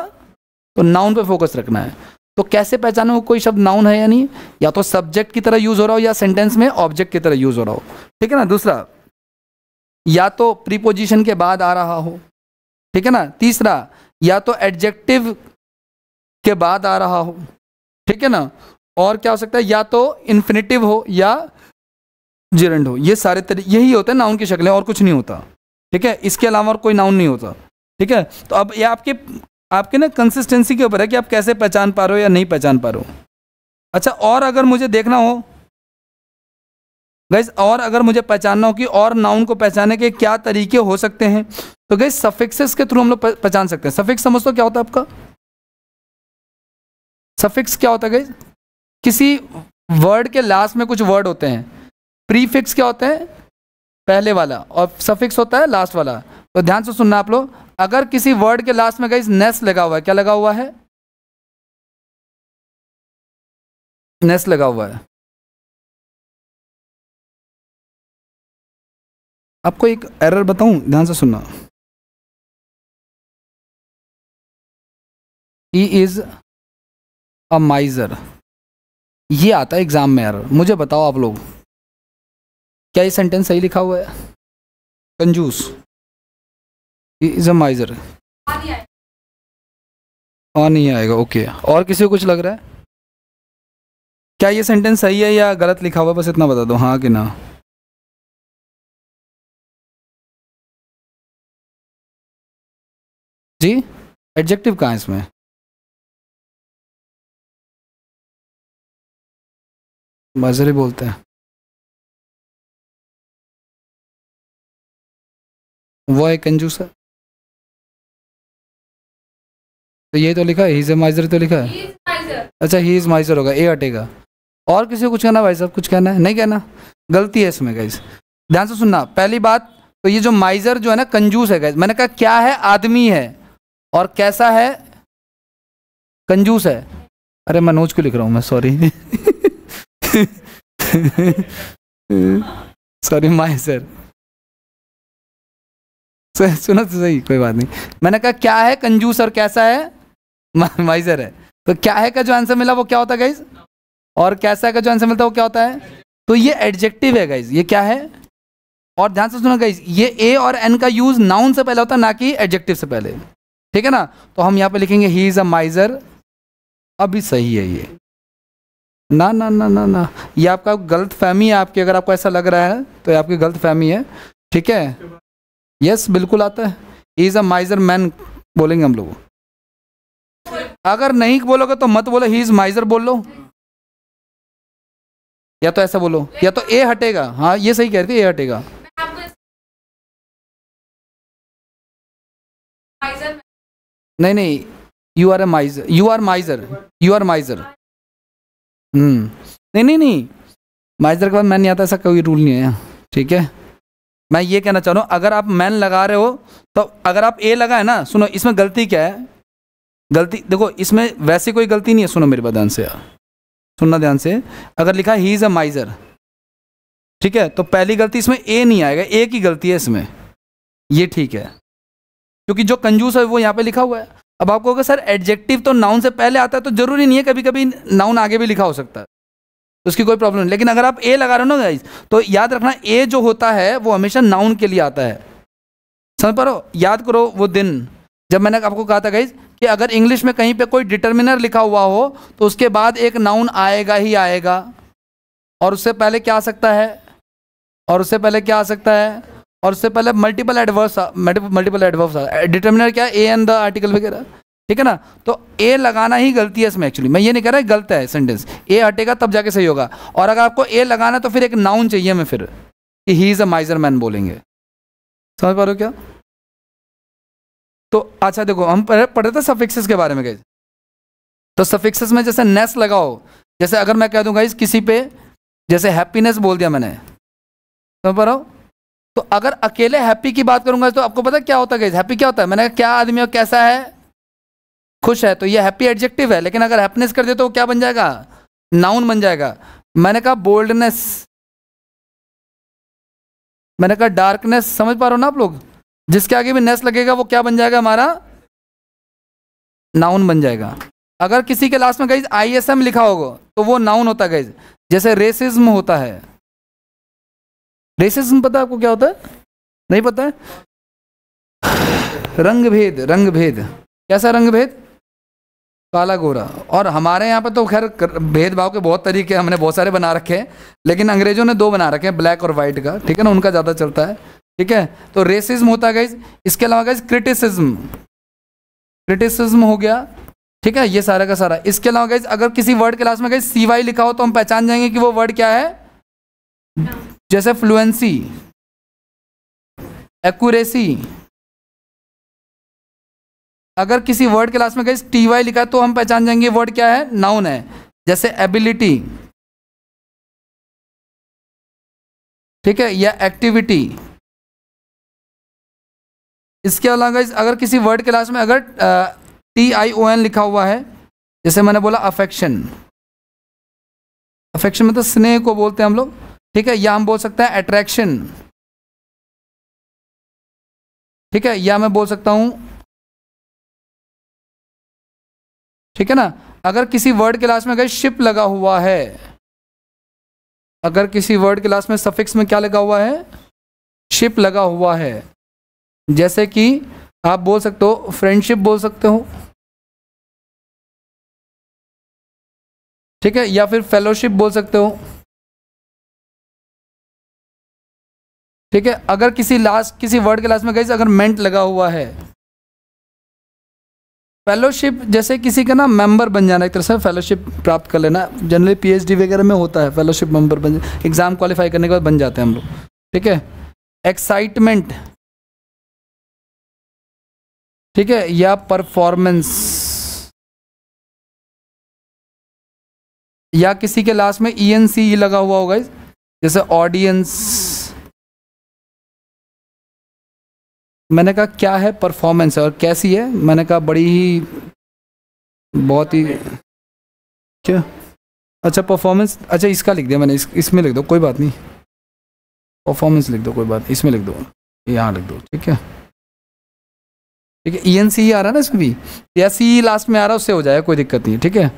S1: तो नाउन पे फोकस रखना है। तो कैसे पहचानो वो कोई शब्द नाउन है या नहीं? या तो सब्जेक्ट की तरह यूज हो रहा हो या सेंटेंस में ऑब्जेक्ट की तरह यूज हो रहा हो, ठीक है ना। दूसरा, या तो प्रीपोजिशन के बाद आ रहा हो, ठीक है ना। तीसरा, या तो एडजेक्टिव के बाद आ रहा हो, ठीक है ना। और क्या हो सकता है? या तो इन्फिनिटिव हो या जेरेंड हो। ये सारे यही होते हैं नाउन की शक्लें, और कुछ नहीं होता, ठीक है। इसके अलावा और कोई नाउन नहीं होता, ठीक है। तो अब ये आपके ना कंसिस्टेंसी के ऊपर है कि आप कैसे पहचान पा रहे हो या नहीं पहचान पा रहे हो। अच्छा, और अगर मुझे देखना हो गाइस, और अगर मुझे पहचानना हो कि और नाउन को पहचानने के क्या तरीके हो सकते हैं, तो गाइस सफिक्सेस के थ्रू हम लोग पहचान सकते हैं। सफिक्स समझ तो क्या होता है आपका? सफिक्स क्या होता है गाइस? किसी वर्ड के लास्ट में कुछ वर्ड होते हैं। प्रीफिक्स क्या होता है? पहले वाला, और सफिक्स होता है लास्ट वाला। तो ध्यान से सुनना आप लोग, अगर किसी वर्ड के लास्ट में गाइस नेस लगा हुआ है, क्या लगा हुआ है? नेस लगा हुआ है। आपको एक एरर बताऊं, ध्यान से सुनना। ही इज अ माइजर, ये आता है एग्जाम में एरर। मुझे बताओ आप लोग, क्या ये सेंटेंस सही लिखा हुआ है? कंजूस, ही इज अ माइजर। और नहीं आएगा, ओके। और किसी को कुछ लग रहा है? क्या ये सेंटेंस सही है या गलत लिखा हुआ है? बस इतना बता दो, हाँ कि ना। जी, एडजेक्टिव कहाँ है इसमें? माइजर ही बोलते हैं, वो है कंजूस है। तो ये तो लिखा है, ही इज अ माइजर तो लिखा है। अच्छा, ही इज माइजर होगा, ए हटेगा। और किसी को कुछ कहना भाई साहब? कुछ कहना है? नहीं कहना? गलती है इसमें गाइस, ध्यान से सुनना। पहली बात तो ये जो माइजर जो है ना, कंजूस है गाइस। मैंने कहा क्या है? आदमी है। और कैसा है? कंजूस है। अरे मैं नोच क्यों लिख रहा हूँ मैं, सॉरी सॉरी माइजर, सुना तो सही, कोई बात नहीं। मैंने कहा क्या है? कंजूस। और कैसा है? माइजर है। तो क्या है का जो आंसर मिला वो क्या होता है गाइस? और कैसा का जो आंसर मिलता है वो क्या होता है? तो ये एडजेक्टिव है गाइस। ये क्या है? और ध्यान से सुनो गाइस, ये ए और एन का यूज नाउन से पहले होता है, ना कि एडजेक्टिव से पहले, ठीक है ना। तो हम यहाँ पे लिखेंगे ही इज अ माइजर। अभी सही है ये? ना ना ना ना ना, ये आपका गलत फहमी है आपकी। अगर आपको ऐसा लग रहा है तो ये आपकी गलत फहमी है, ठीक है। यस, बिल्कुल आता है। ही इज अ माइजर मैन बोलेंगे हम लोग। अगर नहीं बोलोगे तो मत बोलो ही इज माइजर बोल लो, या तो ऐसा बोलो, या तो ए हटेगा। हाँ ये सही कह रही थी, ए हटेगा। नहीं नहीं, you are a miser, you are miser, you are miser. नहीं नहीं नहीं, माइजर के बाद मैन नहीं आता, ऐसा कोई रूल नहीं है, ठीक है। मैं ये कहना चाह रहा हूँ अगर आप मैन लगा रहे हो तो अगर आप ए लगाए ना, सुनो इसमें गलती क्या है, गलती देखो इसमें वैसे कोई गलती नहीं है, सुनो मेरे बात ध्यान से, सुनना ध्यान से। अगर लिखा है ही इज अ माइजर, ठीक है, तो पहली गलती इसमें ए नहीं आएगा, ए की गलती है इसमें, ये ठीक है, क्योंकि जो कंजूस है वो यहाँ पे लिखा हुआ है। अब आपको कहोगे सर एडजेक्टिव तो नाउन से पहले आता है, तो जरूरी नहीं है, कभी कभी नाउन आगे भी लिखा हो सकता है, तो उसकी कोई प्रॉब्लम नहीं। लेकिन अगर आप ए लगा रहे हो ना गाइस, तो याद रखना ए जो होता है वो हमेशा नाउन के लिए आता है, समझ पा रहे हो। याद करो वो दिन जब मैंने आपको कहा था गाइस कि अगर इंग्लिश में कहीं पे कोई डिटर्मिनर लिखा हुआ हो तो उसके बाद एक नाउन आएगा ही आएगा, और उससे पहले क्या आ सकता है, और उससे पहले क्या आ सकता है, और उससे पहले multiple adverbs, multiple adverbs, determiner क्या है, ए एंड द आर्टिकल वगैरह, ठीक है ना। तो ए लगाना ही गलती है इसमें, एक्चुअली मैं ये नहीं कह रहा गलत है सेंटेंस, ए हटेगा तब जाके सही होगा। और अगर आपको ए लगाना तो फिर एक नाउन चाहिए हमें, फिर कि ही इज अ माइजर मैन बोलेंगे, समझ पा रहे हो क्या। तो अच्छा देखो हम पढ़े थे सफिक्सेस के बारे में गाइस, तो सफिक्सेस में जैसे नेस लगाओ, जैसे अगर मैं कह दूं गाइस किसी पे जैसे हैप्पीनेस बोल दिया मैंने, समझ पा रहा हो, तो अगर अकेले हैप्पी की बात करूंगा तो आपको पता क्या होता है गाइस, हैप्पी क्या होता है, मैंने कहा क्या आदमी हो, कैसा है, खुश है, तो ये हैप्पी एडजेक्टिव है। लेकिन अगर हैप्पीनेस कर दे तो क्या बन जाएगा, नाउन बन जाएगा। मैंने कहा बोल्डनेस, मैंने कहा डार्कनेस, समझ पा रहे हो ना आप लोग, जिसके आगे भी नेस लगेगा वो क्या बन जाएगा, हमारा नाउन बन जाएगा। अगर किसी के लास्ट में गाइस ISM लिखा होगा तो वो नाउन होता है गाइस, जैसे रेसिज्म होता है। रेसिज्म पता है आपको क्या होता है, नहीं पता है, रंग भेद, रंग भेद, कैसा रंग भेद, काला गोरा। और हमारे यहाँ पे तो खैर भेदभाव के बहुत तरीके हमने बहुत सारे बना रखे हैं, लेकिन अंग्रेजों ने 2 बना रखे हैं, ब्लैक और वाइट का, ठीक है ना, उनका ज़्यादा चलता है, ठीक है। तो रेसिज्म होता है गाइस। इसके अलावा गाइस क्रिटिसिज्म, क्रिटिसिज्म हो गया, ठीक है, ये सारा का सारा। इसके अलावा गाइस अगर किसी वर्ड के लास्ट में गाइस CY लिखा हो तो हम पहचान जाएंगे कि वो वर्ड क्या है, जैसे फ्लुएंसी, एक्यूरेसी। अगर किसी वर्ड के लास्ट में गाइस TY लिखा है तो हम पहचान जाएंगे वर्ड क्या है, नाउन है, जैसे एबिलिटी, ठीक है, या एक्टिविटी। इसके अलावा गाइस अगर किसी वर्ड के लास्ट में अगर TION लिखा हुआ है, जैसे मैंने बोला अफेक्शन, अफेक्शन मतलब स्नेह को बोलते हैं हम लोग, ठीक है, या हम बोल सकते हैं अट्रैक्शन, ठीक है, या मैं बोल सकता हूं, ठीक है ना। अगर किसी वर्ड के लास्ट में अगर शिप लगा हुआ है, अगर किसी वर्ड के लास्ट में सफिक्स में क्या लगा हुआ है, शिप लगा हुआ है, जैसे कि आप बोल सकते हो फ्रेंडशिप बोल सकते हो, ठीक है, या फिर फेलोशिप बोल सकते हो, ठीक है। अगर किसी वर्ड के लास्ट में गाइस अगर मेंट लगा हुआ है, फेलोशिप जैसे किसी का ना मेंबर बन जाना, एक तरह से फेलोशिप प्राप्त कर लेना, जनरली PhD वगैरह में होता है, फेलोशिप मेंबर बन, एग्जाम क्वालिफाई करने के बाद बन जाते हैं हम लोग, ठीक है। एक्साइटमेंट, ठीक है, या परफॉर्मेंस, या किसी के लास्ट में ENCE लगा हुआ होगा, जैसे ऑडियंस। मैंने कहा क्या है, परफॉर्मेंस है, और कैसी है, मैंने कहा बड़ी ही, बहुत ही, क्या, अच्छा परफॉर्मेंस, अच्छा इसका लिख दिया मैंने, इसमें लिख दो कोई बात नहीं, परफॉर्मेंस लिख दो कोई बात, इसमें लिख दो, यहाँ लिख दो, ठीक है, ठीक है। ENCE आ रहा है ना इसमें भी, या CE लास्ट में आ रहा है, उससे हो जाएगा, कोई दिक्कत नहीं है, ठीक है।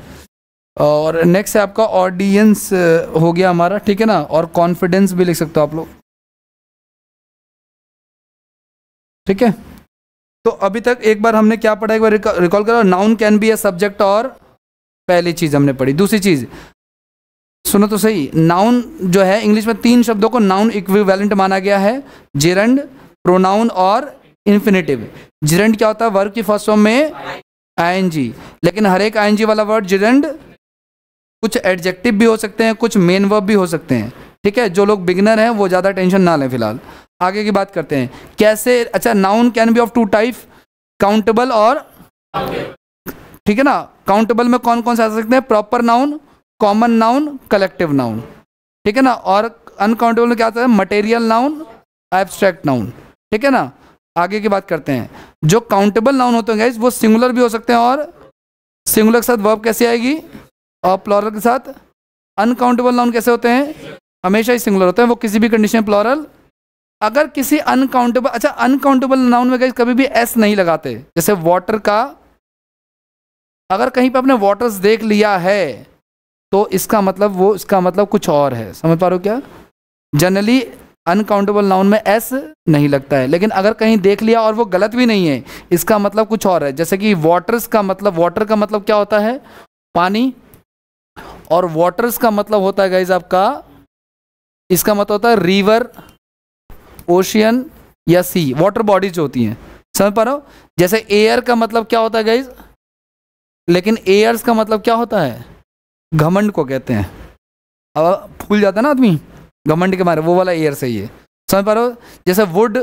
S1: और नेक्स्ट है आपका ऑडियंस हो गया हमारा, ठीक है ना, और कॉन्फिडेंस भी लिख सकते हो आप लोग, ठीक है। तो अभी तक एक बार हमने क्या पढ़ा, एक बार रिकॉल करो, noun can B a subject, और पहली चीज हमने पढ़ी। दूसरी चीज सुनो तो सही, नाउन जो है इंग्लिश में 3 शब्दों को नाउन इक्विवेलेंट माना गया है, जेरंड, प्रोनाउन और इन्फिनेटिव। जिरेंड क्या होता है? वर्ब की फर्स्ट फॉर्म में आईएनजी, लेकिन हर एक आईएनजी वाला वर्ड जिरेंड कुछ एडजेक्टिव भी हो सकते हैं, कुछ मेन वर्ब भी हो सकते हैं। ठीक है, जो लोग बिगिनर हैं वो ज़्यादा टेंशन ना लें फिलहाल। आगे की बात करते हैं कैसे। अच्छा, noun can be of two type, countable और, ठीक है ना। काउंटेबल में कौन कौन से आ सकते हैं? Proper noun, common noun, collective noun, ठीक है ना। और अनकाउंटेबल में क्या आता है? मटेरियल नाउन, एब्स्ट्रैक्ट नाउन, ठीक है ना। आगे की बात करते हैं, जो काउंटेबल नाउन होते हैं गाइस वो सिंगुलर भी हो सकते हैं, और सिंगुलर के साथ वर्ब कैसे आएगी? और प्लॉरल के साथ। अनकाउंटेबल नाउन कैसे होते हैं? हमेशा ही सिंगुलर होते हैं, वो किसी भी कंडीशन में प्लॉरल। अगर किसी अनकाउंटेबल, अच्छा अनकाउंटेबल नाउन में गाइस कभी भी एस नहीं लगाते। जैसे वाटर का, अगर कहीं पे आपने वाटर्स देख लिया है तो इसका मतलब वो, इसका मतलब कुछ और है। समझ पा रहे हो क्या? जनरली अनकाउंटेबल नाउन में एस नहीं लगता है, लेकिन अगर कहीं देख लिया और वो गलत भी नहीं है, इसका मतलब कुछ और है। जैसे कि वाटर्स का मतलब, वाटर का मतलब क्या होता है? पानी। और वाटर्स का मतलब होता है गाइज आपका, इसका मतलब होता है रिवर, ओशियन या सी, वाटर बॉडीज जो होती हैं। समझ पा रहे हो? जैसे एयर का मतलब क्या होता है गाइज, लेकिन एयर्स का मतलब क्या होता है? घमंड को कहते हैं। अब भूल जाता है ना आदमी घमंड के मारे, वो वाला एयर सही है। समझ पा रहे हो? जैसे वुड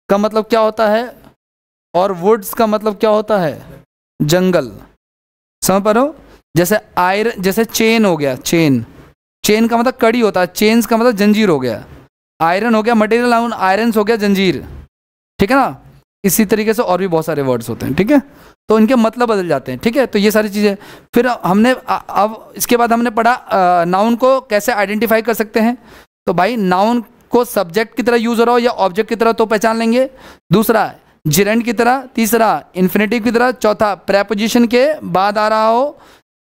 S1: का मतलब क्या होता है, और वुड्स का मतलब क्या होता है? जंगल। समझ पा रहे हो? जैसे आयरन, जैसे चेन हो गया, चेन, चेन का मतलब कड़ी होता है, चेन्स का मतलब जंजीर हो गया। आयरन हो गया मटेरियल नाउन, आयरन हो गया जंजीर, ठीक है ना। इसी तरीके से और भी बहुत सारे वर्ड्स होते हैं, ठीक है, तो इनके मतलब बदल जाते हैं। ठीक है, तो ये सारी चीज़ें फिर हमने अब इसके बाद हमने पढ़ा नाउन को कैसे आइडेंटिफाई कर सकते हैं। तो भाई नाउन को सब्जेक्ट की तरह यूज हो रहा हो या ऑब्जेक्ट की तरह तो पहचान लेंगे, दूसरा जिरेंड की तरह, तीसरा इन्फिनेटिव की तरह, चौथा प्रेपोजिशन के बाद आ रहा हो,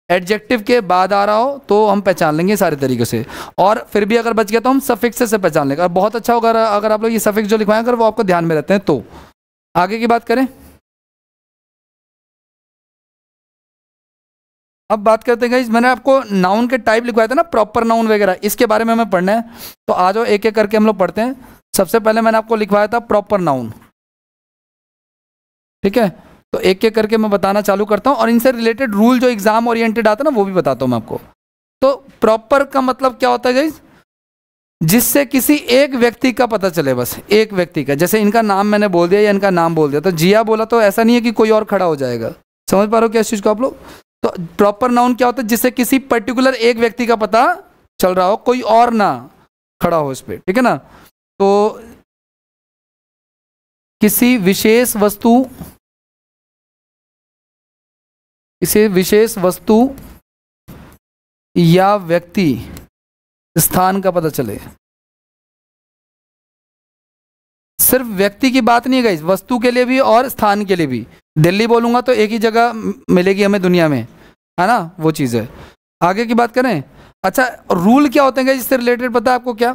S1: एडजेक्टिव के बाद आ रहा हो तो हम पहचान लेंगे सारे तरीके से। और फिर भी अगर बच गया तो हम सफिक्स से पहचान लेंगे। और बहुत अच्छा होगा अगर आप लोग ये सफिक्स जो लिखवाएं अगर वो आपको ध्यान में रहते हैं तो। आगे की बात करें, अब बात करते हैं गाइस, मैंने आपको नाउन के टाइप लिखवाया था ना, प्रॉपर नाउन वगैरह, इसके बारे में हमें पढ़ना है। तो आ जाओ एक एक करके हम लोग पढ़ते हैं। सबसे पहले मैंने आपको लिखवाया था प्रॉपर नाउन, ठीक है। तो एक एक करके मैं बताना चालू करता हूँ और इनसे रिलेटेड रूल जो एग्जाम ओरिएंटेड आता है ना वो भी बताता हूँ मैं आपको। तो प्रॉपर का मतलब क्या होता है गाइस? जिससे किसी एक व्यक्ति का पता चले, बस एक व्यक्ति का। जैसे इनका नाम मैंने बोल दिया या इनका नाम बोल दिया, तो जिया बोला तो ऐसा नहीं है कि कोई और खड़ा हो जाएगा। समझ पा रहे हो क्या इस चीज़ को आप लोग? तो प्रॉपर नाउन क्या होता है? जिससे किसी पर्टिकुलर एक व्यक्ति का पता चल रहा हो, कोई और ना खड़ा हो इस पे, ठीक है ना। तो किसी विशेष वस्तु, किसी विशेष वस्तु या व्यक्ति, स्थान का पता चले। सिर्फ व्यक्ति की बात नहीं है गाइस, वस्तु के लिए भी और स्थान के लिए भी। दिल्ली बोलूंगा तो एक ही जगह मिलेगी हमें दुनिया में, है ना, वो चीज़ है। आगे की बात करें, अच्छा रूल क्या होते हैं गाइस इससे रिलेटेड पता है आपको क्या?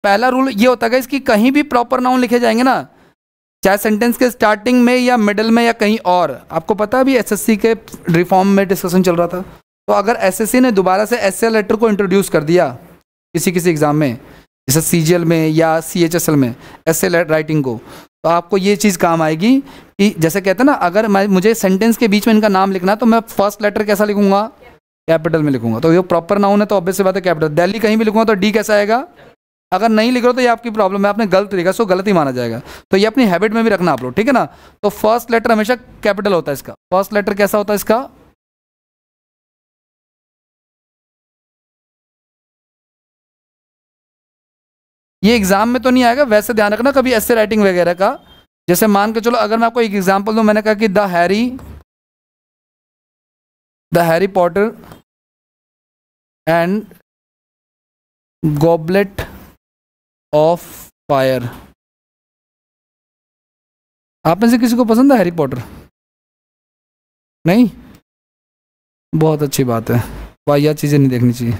S1: पहला रूल ये होता है गाइस कि कहीं भी प्रॉपर नाउन लिखे जाएंगे ना, चाहे सेंटेंस के स्टार्टिंग में या मिडल में या कहीं और, आपको पता है अभी एसएससी के रिफॉर्म में डिस्कशन चल रहा था, तो अगर एसएससी ने दोबारा से एसएल लेटर को इंट्रोड्यूस कर दिया किसी किसी एग्जाम में, जैसे सीजीएल में या सीएचएसएल में एसएल राइटिंग को, तो आपको ये चीज़ काम आएगी कि जैसे कहते हैं ना, अगर मुझे सेंटेंस के बीच में इनका नाम लिखना है तो मैं फर्स्ट लेटर कैसा लिखूंगा? कैपिटल में लिखूंगा। तो ये प्रॉपर नाउन है तो ऑब्वियस सी बात है कैपिटल। दिल्ली कहीं भी लिखूंगा तो डी कैसा आएगा? अगर नहीं लिख रहे हो तो ये आपकी प्रॉब्लम है, आपने गलत लिखा, सो गलत ही माना जाएगा। तो ये अपनी हैबिट में भी रखना आप लोग, ठीक है ना। तो फर्स्ट लेटर हमेशा कैपिटल होता है इसका। फर्स्ट लेटर कैसा होता है इसका? ये एग्जाम में तो नहीं आएगा, वैसे ध्यान रखना कभी ऐसे राइटिंग वगैरह का। जैसे मान के चलो, अगर मैं आपको एक एग्जांपल दूं, मैंने कहा कि the Harry Potter and goblet of fire. आप में से किसी को पसंद है हैरी पॉटर? नहीं? बहुत अच्छी बात है, वाहियात चीज़ें नहीं देखनी चाहिए,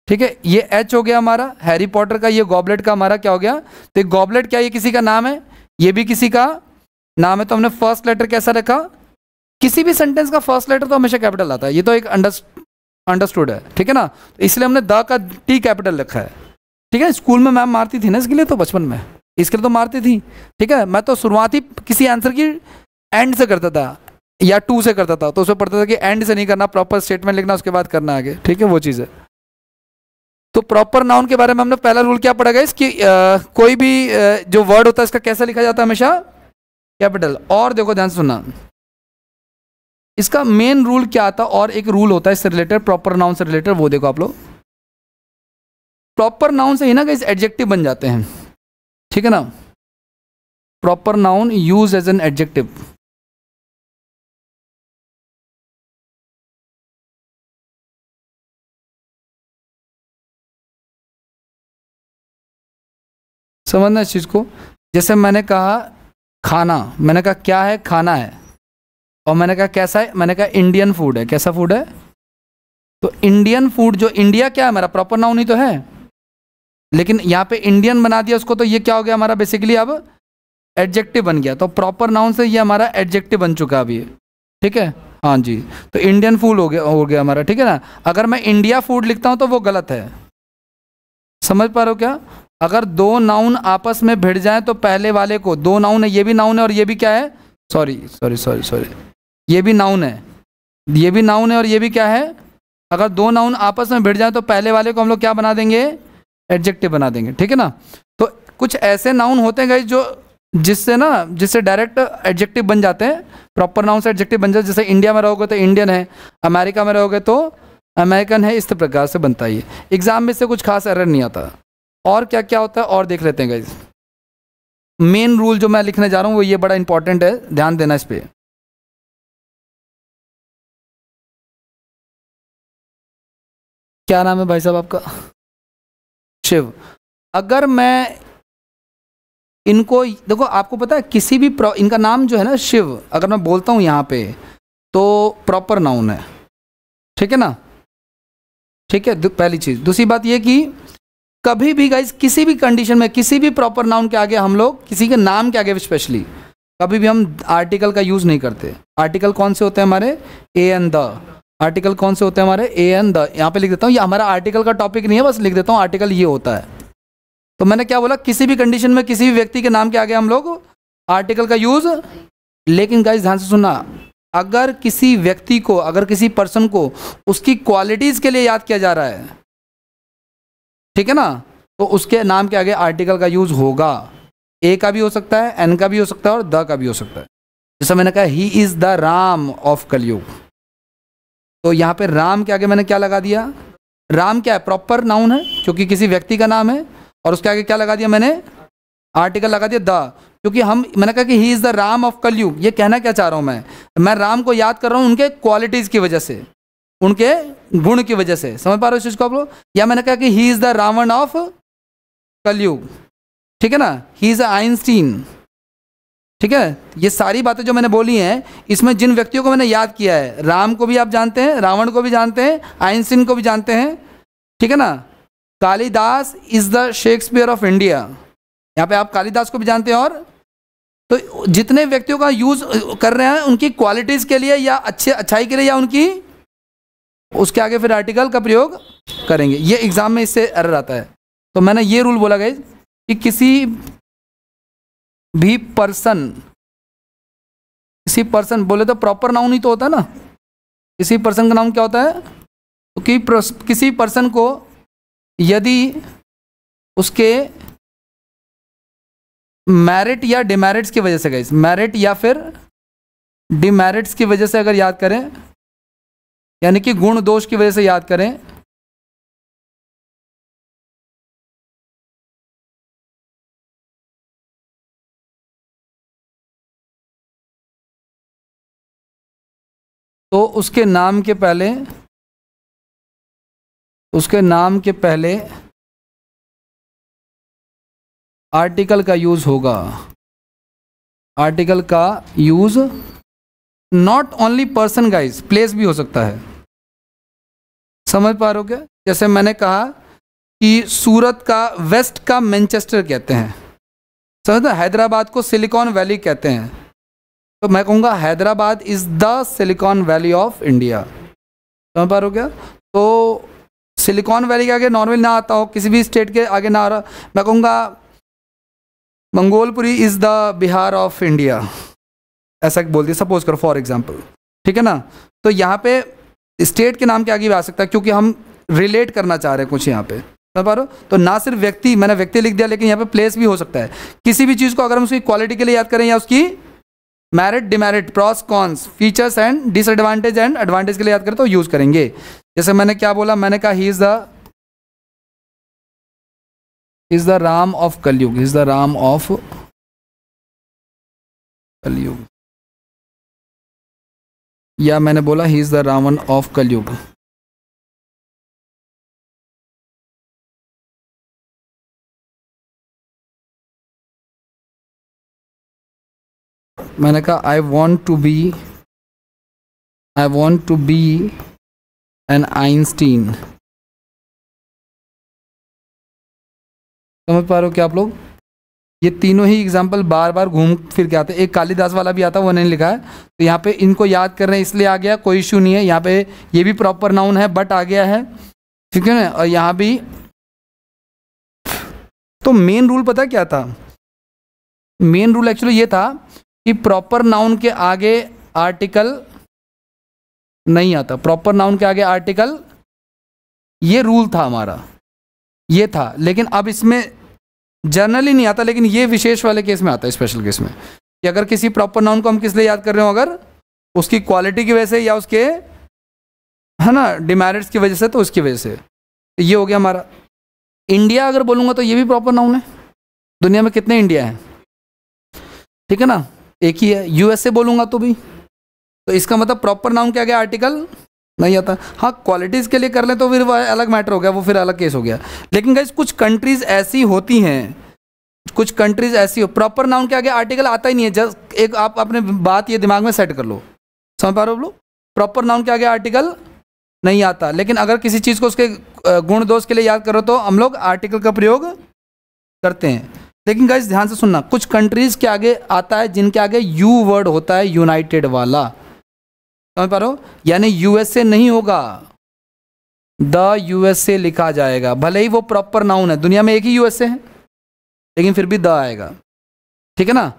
S1: ठीक है। ये एच हो गया हमारा हैरी पॉटर का, ये गॉबलेट का हमारा क्या हो गया? तो गॉबलेट क्या ये किसी का नाम है? ये भी किसी का नाम है। तो हमने फर्स्ट लेटर कैसा रखा? किसी भी सेंटेंस का फर्स्ट लेटर तो हमेशा कैपिटल आता है, ये तो एक अंडरस्टूड है, ठीक है ना। तो इसलिए हमने द का टी कैपिटल रखा है, ठीक है। स्कूल में मैम मारती थी ना इसके लिए, तो बचपन में इसके लिए तो मारती थी, ठीक है। मैं तो शुरुआत ही किसी आंसर की एंड से करता था या टू से करता था, तो उसमें पढ़ता था कि एंड से नहीं करना, प्रॉपर स्टेटमेंट लिखना, उसके बाद करना आगे, ठीक है, वो चीज़ है। तो प्रॉपर नाउन के बारे में हमने पहला रूल क्या पढ़ा गाइस कि कोई भी जो वर्ड होता है इसका कैसा लिखा जाता है, हमेशा कैपिटल। और देखो ध्यान से सुनना, इसका मेन रूल क्या आता है, और एक रूल होता है इससे रिलेटेड, प्रॉपर नाउन से रिलेटेड, वो देखो आप लोग। प्रॉपर नाउन से ही ना गाइस एडजेक्टिव बन जाते हैं, ठीक है ना। Proper noun use as an adjective. समझना इस चीज को। जैसे मैंने कहा खाना, मैंने कहा क्या है, खाना है। और मैंने कहा कैसा है, मैंने कहा इंडियन फूड है। कैसा फूड है? तो इंडियन फूड, जो इंडिया क्या है हमारा, प्रॉपर नाउन ही तो है, लेकिन यहाँ पे इंडियन बना दिया उसको, तो ये क्या हो गया हमारा बेसिकली अब एडजेक्टिव बन गया। तो प्रॉपर नाउन से ये हमारा एडजेक्टिव बन चुका अभी, ठीक है। हाँ जी, तो इंडियन फूड हो गया हमारा, ठीक है ना। अगर मैं इंडिया फूड लिखता हूँ तो वो गलत है, समझ पा रहे हो क्या? अगर दो नाउन आपस में भिड़ जाएं तो पहले वाले को, दो नाउन है, ये भी नाउन है और ये भी क्या है, सॉरी, ये भी नाउन है, ये भी नाउन है और ये भी क्या है। अगर दो नाउन आपस में भिड़ जाएं तो पहले वाले को हम लोग क्या बना देंगे, एडजेक्टिव बना देंगे, ठीक है ना। तो कुछ ऐसे नाउन होते हैं गाइस जो जिससे डायरेक्ट एडजेक्टिव बन जाते हैं, प्रॉपर नाउन से एडजेक्टिव बन जाते हैं। जैसे इंडिया में रहोगे तो इंडियन है, अमेरिका में रहोगे तो अमेरिकन है, इस प्रकार से बनता है ये। एग्जाम में से कुछ खास एरर नहीं आता। और क्या क्या होता है और देख लेते हैं गाइस। मेन रूल जो मैं लिखने जा रहा हूँ वो ये बड़ा इंपॉर्टेंट है, ध्यान देना इस पे। क्या नाम है भाई साहब आपका? शिव। अगर मैं इनको देखो, आपको पता है किसी भी इनका नाम जो है ना शिव, अगर मैं बोलता हूँ यहाँ पे तो प्रॉपर नाउन है, ठीक है ना, ठीक है। पहली चीज। दूसरी बात ये कि कभी भी गाइस किसी भी कंडीशन में किसी भी प्रॉपर नाउन के आगे हम लोग, किसी के नाम के आगे स्पेशली, कभी भी हम आर्टिकल का यूज नहीं करते। आर्टिकल कौन से होते हैं हमारे, ए एंड द। आर्टिकल कौन से होते हैं हमारे, ए एंड द। यहाँ पे लिख देता हूँ, ये हमारा आर्टिकल का टॉपिक नहीं है, बस लिख देता हूँ आर्टिकल ये होता है। तो मैंने क्या बोला, किसी भी कंडीशन में किसी भी व्यक्ति के नाम के आगे हम लोग आर्टिकल का यूज। लेकिन गाइस ध्यान से सुनना, अगर किसी व्यक्ति को, अगर किसी पर्सन को उसकी क्वालिटीज के लिए याद किया जा रहा है, ठीक है ना, तो उसके नाम के आगे आर्टिकल का यूज होगा। ए का भी हो सकता है, एन का भी हो सकता है और द का भी हो सकता है। जैसा मैंने कहा he is the Ram of कलयुग, तो यहाँ पे राम के आगे मैंने क्या लगा दिया, राम क्या है, प्रॉपर नाउन है क्योंकि किसी व्यक्ति का नाम है, और उसके आगे क्या लगा दिया मैंने, आर्टिकल लगा दिया द। क्योंकि मैंने कहा कि he is the Ram of कलयुग। ये कहना क्या चाह रहा हूँ मैं राम को याद कर रहा हूँ उनके क्वालिटीज की वजह से, उनके गुण की वजह से। समझ पा रहे हो इस चीज को आप लोग? या मैंने कहा कि he is the Ravan of Kalyug, ठीक है ना, ही इज आइंस्टीन, ठीक है। ये सारी बातें जो मैंने बोली हैं, इसमें जिन व्यक्तियों को मैंने याद किया है, राम को भी आप जानते हैं, रावण को भी जानते हैं, आइंस्टीन को भी जानते हैं, ठीक है ना। Kalidas is the Shakespeare of India, यहाँ पे आप कालिदास को भी जानते हैं। और तो जितने व्यक्तियों का यूज कर रहे हैं उनकी क्वालिटीज के लिए या अच्छाई के लिए, या उनकी, उसके आगे फिर आर्टिकल का प्रयोग करेंगे। ये एग्जाम में इससे एरर आता है। तो मैंने ये रूल बोला गाइस कि किसी भी पर्सन बोले तो प्रॉपर नाउन ही तो होता है ना। किसी पर्सन का नाम क्या होता है, तो कि किसी पर्सन को यदि उसके मेरिट या डिमेरिट्स की वजह से, गाइस मेरिट या फिर डिमेरिट्स की वजह से अगर याद करें, यानी कि गुण दोष की वजह से याद करें, तो उसके नाम के पहले आर्टिकल का यूज होगा। आर्टिकल का use not only person guys, place भी हो सकता है। समझ पा रहे हो क्या? जैसे मैंने कहा कि सूरत का, वेस्ट का मैनचेस्टर कहते हैं, समझते, हैदराबाद को सिलिकॉन वैली कहते हैं, तो मैं कहूँगा Hyderabad is the silicon valley of India. समझ पा रहे हो क्या? तो सिलिकॉन वैली के आगे नॉर्मल ना आता हो, किसी भी स्टेट के आगे ना आ रहा, मैं कहूँगा Mangolpuri is the Bihar of India, ऐसा बोल दिया सपोज करो फॉर एग्जाम्पल, ठीक है ना। तो यहाँ पे स्टेट के नाम के आगे भी आ सकता है, क्योंकि हम रिलेट करना चाह रहे हैं कुछ यहाँ पे, समझ पा रहे हो। तो ना सिर्फ व्यक्ति, मैंने व्यक्ति लिख दिया, लेकिन यहाँ पे प्लेस भी हो सकता है। किसी भी चीज़ को अगर हम उसकी क्वालिटी के लिए याद करें या उसकी merit demerit, pros cons, features and disadvantage and advantage के लिए याद करें तो यूज करेंगे। जैसे मैंने क्या बोला, मैंने कहा he is the Ram of Kalyug, is the Ram of Kalyug, या मैंने बोला he is the Ravan of Kalyug. मैंने कहा I want to be an Einstein. समझ पा रहे हो क्या आप लोग? ये तीनों ही एग्जाम्पल बार बार घूम फिर के आते हैं। एक कालिदास वाला भी आता है, वो नहीं लिखा है, तो यहाँ पे इनको याद कर रहे हैं इसलिए आ गया, कोई इशू नहीं है। यहाँ पे ये भी प्रॉपर नाउन है बट आ गया है, ठीक है ना। और यहाँ भी तो मेन रूल पता क्या था? मेन रूल एक्चुअली ये था कि प्रॉपर नाउन के आगे आर्टिकल नहीं आता, प्रॉपर नाउन के आगे आर्टिकल, ये रूल था हमारा, ये था। लेकिन अब इसमें जनरली नहीं आता, लेकिन ये विशेष वाले केस में आता है, स्पेशल केस में, कि अगर किसी प्रॉपर नाउन को हम किस लिए याद कर रहे हो, अगर उसकी क्वालिटी की वजह से या उसके, है ना, डिमेरिट्स की वजह से, तो उसकी वजह से। ये हो गया हमारा। इंडिया अगर बोलूँगा तो ये भी प्रॉपर नाउन है। दुनिया में कितने इंडिया हैं? ठीक है ना, एक ही है। यूएसए बोलूँगा तो भी, तो इसका मतलब प्रॉपर नाउन के आगे आर्टिकल नहीं आता। हाँ, क्वालिटीज़ के लिए कर लें तो फिर वो अलग मैटर हो गया, वो फिर अलग केस हो गया। लेकिन गाइस कुछ कंट्रीज़ ऐसी होती हैं, कुछ कंट्रीज़ ऐसी हो प्रॉपर नाउन के आगे आर्टिकल आता ही नहीं है। जस्ट एक आप अपने बात ये दिमाग में सेट कर लो, समझ पा रहे हो लोग? प्रॉपर नाउन के आगे आर्टिकल नहीं आता, लेकिन अगर किसी चीज़ को उसके गुण दोष के लिए याद करो तो हम लोग आर्टिकल का प्रयोग करते हैं। लेकिन गाइस ध्यान से सुनना, कुछ कंट्रीज़ के आगे आता है जिनके आगे यू वर्ड होता है, यूनाइटेड वाला, समझ पा रहे हो? यानी यूएसए नहीं होगा, द यूएसए लिखा जाएगा। भले ही वो प्रॉपर नाउन है, दुनिया में एक ही यूएसए है, लेकिन फिर भी द आएगा, ठीक है ना।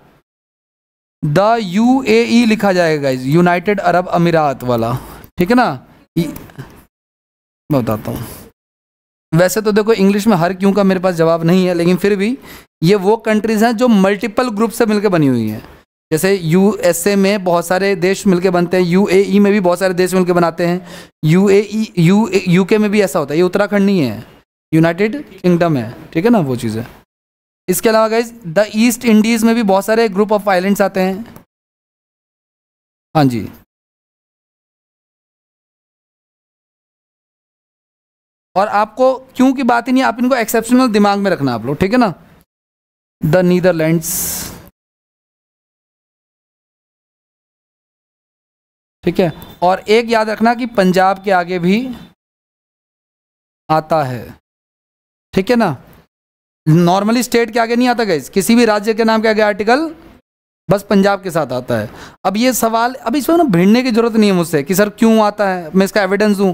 S1: द यूएई लिखा जाएगा गाइस, यूनाइटेड अरब अमीरात वाला, ठीक है ना। मैं बताता हूँ, वैसे तो देखो इंग्लिश में हर क्यों का मेरे पास जवाब नहीं है, लेकिन फिर भी ये वो कंट्रीज हैं जो मल्टीपल ग्रुप से मिलकर बनी हुई हैं। जैसे यूएसए में बहुत सारे देश मिलके बनते हैं, यूएई में भी बहुत सारे देश मिलके बनाते हैं, यूके में भी ऐसा होता है। ये उत्तराखंड नहीं है, यूनाइटेड किंगडम है, ठीक है ना, वो चीज़ है। इसके अलावा गाइज द ईस्ट इंडीज़ में भी बहुत सारे ग्रुप ऑफ आइलैंड्स आते हैं। हाँ जी, और आपको क्यों की बात ही नहीं, आप इनको एक्सेप्शनल दिमाग में रखना आप लोग, ठीक है ना। द नीदरलैंड्स, ठीक है। और एक याद रखना कि पंजाब के आगे भी आता है, ठीक है ना। नॉर्मली स्टेट के आगे नहीं आता गाइस, किसी भी राज्य के नाम के आगे आर्टिकल बस पंजाब के साथ आता है। अब ये सवाल, अब इसमें ना भिड़ने की जरूरत नहीं है मुझसे कि सर क्यों आता है, मैं इसका एविडेंस दूं।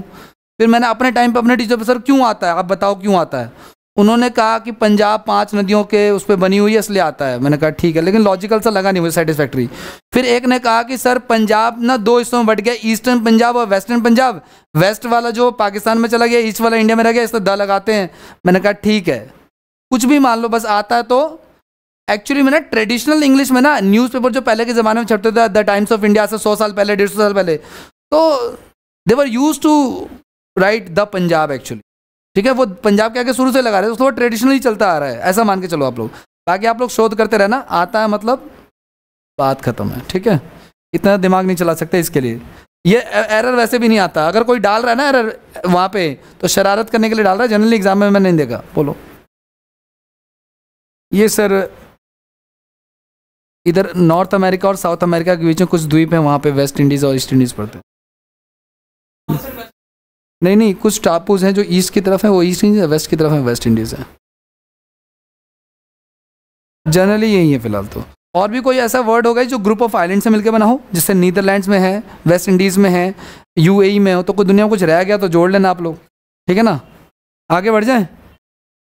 S1: फिर मैंने अपने टाइम पे अपने टीचर पर, सर क्यों आता है, आप बताओ क्यों आता है। उन्होंने कहा कि पंजाब 5 नदियों के उस पर बनी हुई है इसलिए आता है। मैंने कहा ठीक है, लेकिन लॉजिकल सा लगा नहीं मुझे, सेटिस्फैक्ट्री। फिर एक ने कहा कि सर पंजाब ना 2 हिस्सों में बट गया, ईस्टर्न पंजाब और वेस्टर्न पंजाब, वेस्ट वाला जो पाकिस्तान में चला गया, ईस्ट वाला इंडिया में रह गया, इससे द लगाते हैं। मैंने कहा ठीक है, कुछ भी मान लो, बस आता है। तो एक्चुअली मैंने ट्रेडिशनल इंग्लिश में ना न्यूज़पेपर जो पहले के ज़माने में छपते थे, द टाइम्स ऑफ इंडिया से 100 साल पहले, 150 साल पहले, तो they were use to write the Punjab actually, ठीक है। वो पंजाब के आगे शुरू से लगा रहे हैं, तो वो ट्रेडिशनली चलता आ रहा है, ऐसा मान के चलो आप लोग। बाकी आप लोग शोध करते रहना, आता है मतलब बात खत्म है, ठीक है। इतना दिमाग नहीं चला सकते इसके लिए। ये एरर वैसे भी नहीं आता, अगर कोई डाल रहा है ना एरर वहाँ पे, तो शरारत करने के लिए डाल रहा है, जनरली एग्जाम में मैंने नहीं देखा। बोलो ये सर इधर नॉर्थ अमेरिका और साउथ अमेरिका के बीच में कुछ द्वीप है, वहाँ पे वेस्ट इंडीज़ और ईस्ट इंडीज़ पड़ते हैं। नहीं, कुछ टापूज हैं जो ईस्ट की तरफ है, वो ईस्ट इंडीज़ है, वेस्ट की तरफ है वेस्ट इंडीज़ है। जनरली यही है फिलहाल तो। और भी कोई ऐसा वर्ड होगा जो ग्रुप ऑफ आइलैंड से मिलकर बना हो, जिससे नीदरलैंड्स में है, वेस्ट इंडीज़ में है, यूएई में हो, तो कोई दुनिया में कुछ रह गया तो जोड़ लेना आप लोग, ठीक है ना। आगे बढ़ जाएं।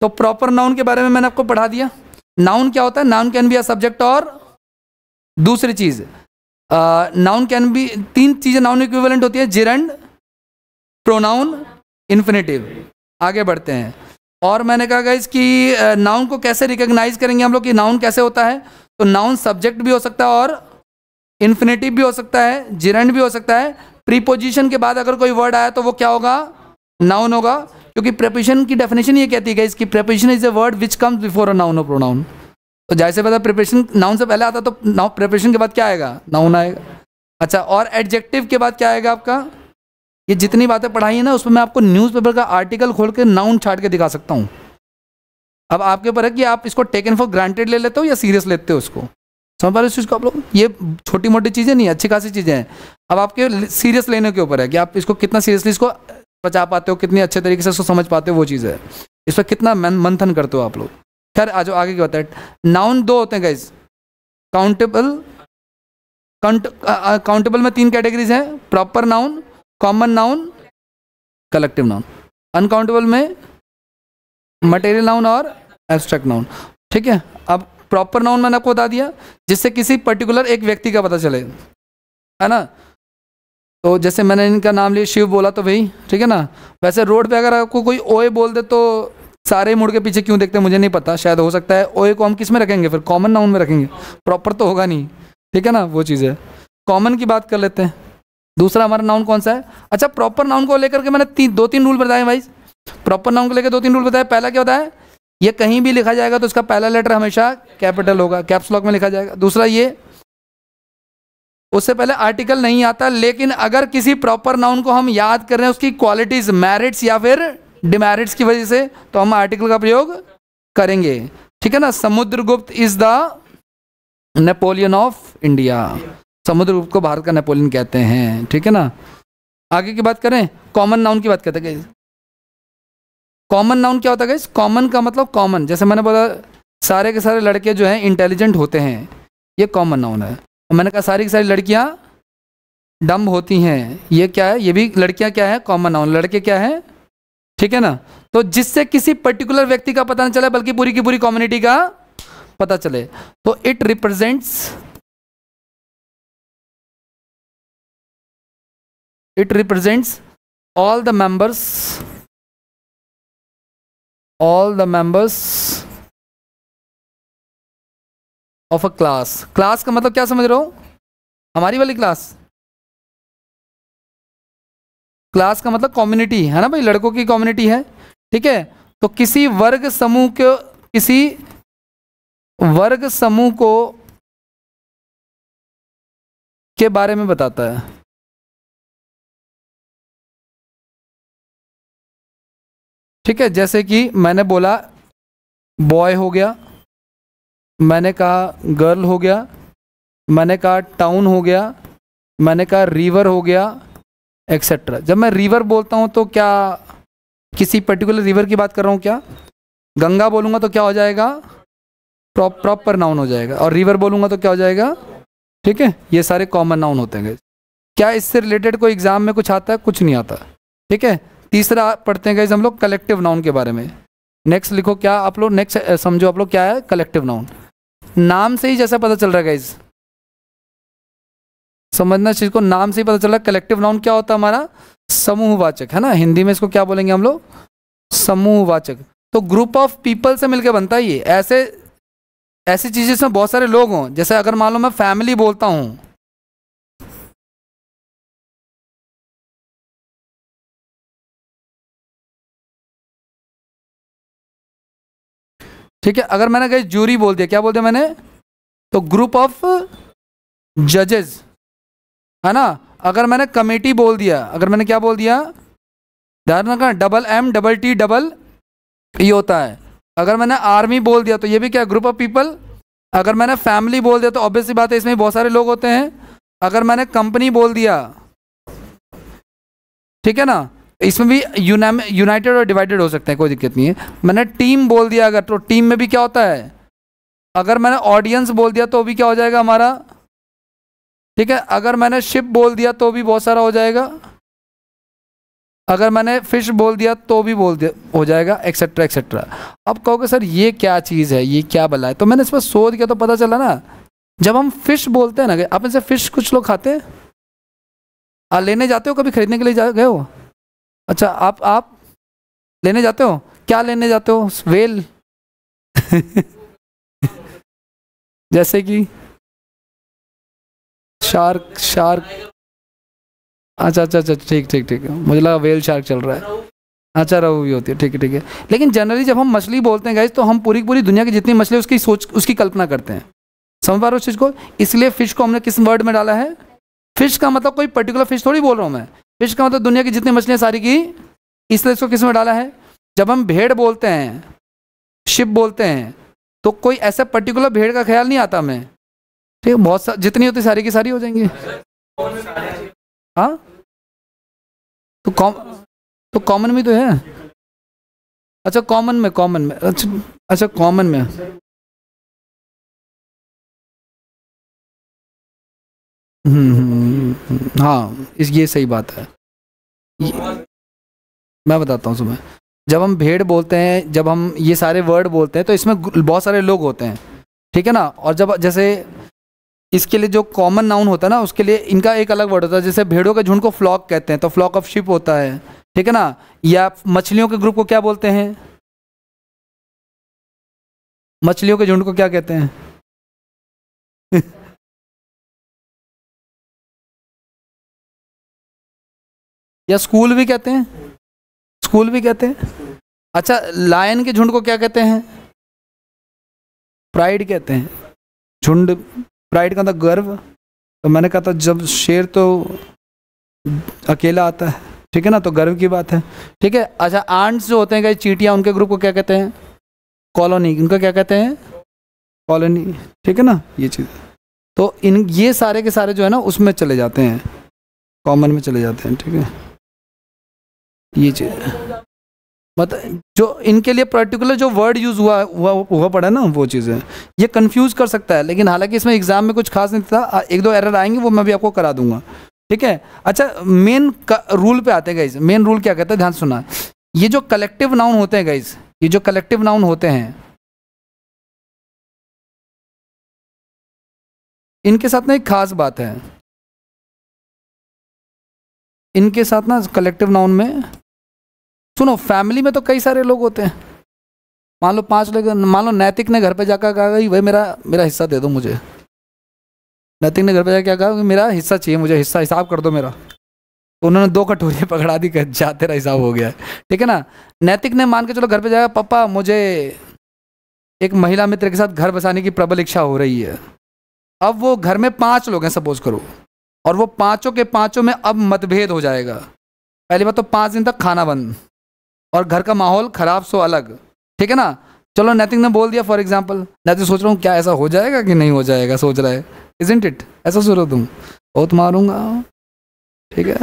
S1: तो प्रॉपर नाउन के बारे में मैंने आपको पढ़ा दिया। नाउन क्या होता है? Noun can be a subject और दूसरी चीज नाउन कैन बी, तीन चीजें नाउन इक्विवेलेंट होती है, जेरंड, प्रोनाउन, इन्फिनेटिव। आगे बढ़ते हैं। और मैंने कहा गाइस कि नाउन को कैसे रिकॉग्नाइज करेंगे हम लोग कि नाउन कैसे होता है? तो नाउन सब्जेक्ट भी हो सकता है और इन्फिनेटिव भी हो सकता है, जेरंड भी हो सकता है। प्रीपोजिशन के बाद अगर कोई वर्ड आया तो वो क्या होगा? नाउन होगा, क्योंकि प्रीपोजिशन की डेफिनेशन ये कहती है गाइस कि preposition is a word which comes before a noun और प्रोनाउन। तो जैसे पता प्रिपरेशन नाउन से पहले आता तो नाउन, प्रिपरेशन के बाद क्या आएगा? नाउन आएगा। अच्छा, और एडजेक्टिव के बाद क्या आएगा आपका? ये जितनी बातें पढ़ाई है ना उसमें मैं आपको न्यूज़पेपर का आर्टिकल खोल के नाउन छाट के दिखा सकता हूँ। अब आपके ऊपर है कि आप इसको टेकन फॉर ग्रांटेड ले लेते हो या सीरियस लेते हो उसको। समझ पा रहे हो इस चीज़ को आप लोग? ये छोटी मोटी चीज़ें नहीं, अच्छी खासी चीज़ें हैं। अब आपके सीरियस लेने के ऊपर है कि आप इसको कितना सीरियसली इसको बचा पाते हो, कितनी अच्छे तरीके से इसको समझ पाते हो, वो चीज़ है। इस पर कितना मंथन करते हो आप लोग। खैर आज आगे क्या होता है। नाउन दो होते हैं गाइज, काउंटेबल। काउंटेबल में तीन कैटेगरीज हैं, proper noun, common noun, collective noun. Uncountable में मटेरियल नाउन और एब्स्ट्रैक्ट नाउन। ठीक है, अब प्रॉपर नाउन मैंने आपको बता दिया, जिससे किसी पर्टिकुलर एक व्यक्ति का पता चले, है ना। तो जैसे मैंने इनका नाम लिया, शिव बोला तो भाई, ठीक है ना। वैसे रोड पे अगर आपको कोई ओए बोल दे तो सारे मुड़ के पीछे क्यों देखते हैं मुझे नहीं पता, शायद हो सकता है ओए को हम किस में रखेंगे फिर? कॉमन नाउन में रखेंगे, प्रॉपर तो होगा नहीं, ठीक है ना, वो चीज़ है। कॉमन की बात कर लेते हैं। दूसरा हमारा नाउन कौन सा है? अच्छा, प्रॉपर नाउन को लेकर के मैंने दो तीन रूल बताए भाई। प्रॉपर नाउन को लेकर दो तीन रूल बताए। पहला क्या होता है? ये कहीं भी लिखा जाएगा तो उसका पहला लेटर हमेशा कैपिटल होगा, कैप्स लॉक में लिखा जाएगा। दूसरा ये, उससे पहले आर्टिकल नहीं आता, लेकिन अगर किसी प्रॉपर नाउन को हम याद कर रहे हैं उसकी क्वालिटीज, मेरिट्स या फिर डिमेरिट्स की वजह से, तो हम आर्टिकल का प्रयोग करेंगे, ठीक है ना। Samudragupta is the Napoleon of India. Samudragupta को भारत का नेपोलियन कहते हैं, ठीक है ना। आगे की बात करें, कॉमन नाउन की बात करते हैं। कॉमन नाउन क्या होता है? कॉमन का मतलब कॉमन, जैसे मैंने बोला सारे के सारे लड़के जो हैं इंटेलिजेंट होते हैं, ये कॉमन नाउन है। मैंने कहा सारी की सारी लड़कियां डम्ब होती हैं, ये क्या है? ये भी लड़कियां क्या है? Common noun. लड़के क्या है? ठीक है ना। तो जिससे किसी पर्टिकुलर व्यक्ति का पता नहीं चले बल्कि पूरी की पूरी कम्युनिटी का पता चले, तो it represents all the members of a class. Class का मतलब क्या समझ रहे हो? हमारी वाली क्लास। क्लास का मतलब कम्युनिटी है ना भाई, लड़कों की कम्युनिटी है, ठीक है। तो किसी वर्ग समूह को के बारे में बताता है। ठीक है, जैसे कि मैंने बोला बॉय हो गया, मैंने कहा गर्ल हो गया, मैंने कहा टाउन हो गया, मैंने कहा रिवर हो गया, एक्सेट्रा। जब मैं रिवर बोलता हूँ तो क्या किसी पर्टिकुलर रिवर की बात कर रहा हूँ क्या? गंगा बोलूँगा तो क्या हो जाएगा? प्रॉपर नाउन हो जाएगा। और रिवर बोलूँगा तो क्या हो जाएगा? ठीक है, ये सारे कॉमन नाउन होते हैं। क्या इससे रिलेटेड कोई एग्जाम में कुछ आता है? कुछ नहीं आता, ठीक है। तीसरा पढ़ते हैं गाइस हम लोग कलेक्टिव नाउन के बारे में। नेक्स्ट लिखो क्या आप लोग, नेक्स्ट समझो आप लोग क्या है कलेक्टिव नाउन। नाम से ही जैसा पता चल रहा है गाइस, समझना चीज को, नाम से ही पता चल रहा है। कलेक्टिव नाउन क्या होता है हमारा? समूहवाचक, है ना। हिंदी में इसको क्या बोलेंगे हम लोग? समूहवाचक। तो ग्रुप ऑफ पीपल से मिलकर बनता है ये। ऐसी चीजें जिसमें बहुत सारे लोग हों, जैसे अगर मान लो मैं फैमिली बोलता हूं, ठीक है। अगर मैंने कहीं जूरी बोल दिया, क्या बोल दिया मैंने? तो ग्रुप ऑफ जजेस, है ना। अगर मैंने कमेटी बोल दिया, अगर मैंने क्या बोल दिया? ध्यान रखना, DMTTE होता है। अगर मैंने आर्मी बोल दिया तो ये भी क्या? Group of people. अगर मैंने फैमिली बोल दिया तो ऑब्वियसली बात है इसमें बहुत सारे लोग होते हैं। अगर मैंने कंपनी बोल दिया, ठीक है ना, इसमें भी यूनाइटेड और डिवाइडेड हो सकते हैं, कोई दिक्कत नहीं है। मैंने टीम बोल दिया अगर, तो टीम में भी क्या होता है? अगर मैंने ऑडियंस बोल दिया तो भी क्या हो जाएगा हमारा? ठीक है। अगर मैंने शिप बोल दिया तो भी बहुत सारा हो जाएगा। अगर मैंने फिश बोल दिया तो भी बोल दिया हो जाएगा, एक्सेट्रा एक्सेट्रा। अब कहोगे सर ये क्या चीज़ है, ये क्या बला है, तो मैंने इस पर सोच किया तो पता चला ना, जब हम फिश बोलते हैं ना, आप में से फिश कुछ लोग खाते हैं, लेने जाते हो कभी, खरीदने के लिए गए हो? अच्छा, आप लेने जाते हो, क्या लेने जाते हो? वेल जैसे कि शार्क, अच्छा अच्छा अच्छा, ठीक ठीक ठीक है, मुझे लगा वेल शार्क चल रहा है। अच्छा, रहू भी होती है, ठीक है ठीक है। लेकिन जनरली जब हम मछली बोलते हैं गाइस, तो हम पूरी पूरी दुनिया की जितनी मछली उसकी सोच, उसकी कल्पना करते हैं। समझ पा रहे हो उस चीज़ को? इसलिए फिश को हमने किस वर्ड में डाला है? फिश का मतलब कोई पर्टिकुलर फिश थोड़ी बोल रहा हूँ मैं, फिश का मतलब दुनिया की जितनी मछलियाँ सारी की, इसलिए इसको किस में डाला है? जब हम भेड़ बोलते हैं, शिप बोलते हैं, तो कोई ऐसा पर्टिकुलर भेड़ का ख्याल नहीं आता हमें, ठीक है, बहुत जितनी होती सारी की सारी हो जाएंगी। हाँ, तो कॉमन में तो है। अच्छा, कॉमन में, अच्छा कॉमन में, हाँ, ये सही बात है। मैं बताता हूँ सुबह, जब हम भेड़ बोलते हैं, जब हम ये सारे वर्ड बोलते हैं, तो इसमें बहुत सारे लोग होते हैं, ठीक है ना। और जब जैसे इसके लिए जो कॉमन नाउन होता है ना, उसके लिए इनका एक अलग वर्ड होता है। जैसे भेड़ों के झुंड को फ्लॉक कहते हैं, तो फ्लॉक ऑफ शिप होता है, ठीक है ना। या मछलियों के ग्रुप को क्या बोलते हैं? मछलियों के झुंड को क्या कहते हैं? या स्कूल भी कहते हैं, स्कूल भी कहते हैं। अच्छा, लायन के झुंड को क्या कहते हैं? प्राइड कहते हैं। झुंड, प्राइड का मतलब गर्व। तो मैंने कहा था जब शेर तो अकेला आता है, ठीक है ना, तो गर्व की बात है, ठीक है। अच्छा, आंट्स जो होते हैं, चींटियाँ, उनके ग्रुप को क्या कहते हैं? कॉलोनी। उनका क्या कहते हैं? कॉलोनी, ठीक है ना, ये चीज़। तो इन ये सारे के सारे जो है ना उसमें चले जाते हैं, कॉमन में चले जाते हैं, ठीक है, ये चीज़। मतलब जो इनके लिए पर्टिकुलर जो वर्ड यूज़ हुआ पड़ा ना, वो चीज़ें ये कंफ्यूज कर सकता है। लेकिन हालांकि इसमें एग्जाम में कुछ खास नहीं था, एक दो एरर आएंगे, वो मैं भी आपको करा दूंगा, ठीक है। अच्छा, मेन रूल पे आते हैं गाइज। मेन रूल क्या कहता है, ध्यान सुना। ये जो कलेक्टिव नाउन होते हैं गाइज, ये जो कलेक्टिव नाउन होते हैं, इनके साथ ना एक खास बात है। इनके साथ ना कलेक्टिव नाउन में, सुनो, फैमिली में तो कई सारे लोग होते हैं। मान लो 5 लोग, मान लो नैतिक ने घर पे जाकर कहा भाई मेरा हिस्सा दे दो मुझे। नैतिक ने घर पे जाकर क्या कहा कि मेरा हिस्सा चाहिए, मुझे हिस्सा, हिसाब कर दो मेरा। तो उन्होंने 2 कटोरियाँ पकड़ा दी, जा तेरा हिसाब हो गया है, ठीक है ना। नैतिक ने मान के चलो घर पे जाएगा, पापा मुझे एक महिला मित्र के साथ घर बसाने की प्रबल इच्छा हो रही है। अब वो घर में 5 लोग हैं सपोज करो, और वो पाँचों के पाँचों में अब मतभेद हो जाएगा। पहली बात तो 5 दिन तक खाना बंद, और घर का माहौल खराब सो अलग, ठीक है ना। चलो नैतिक ने बोल दिया फॉर एग्जाम्पल, नैतिक सोच रहा हूँ क्या ऐसा हो जाएगा कि नहीं हो जाएगा, सोच रहा है, इजंट इट, ऐसा सोच रहा तुम, बहुत मारूंगा, ठीक है।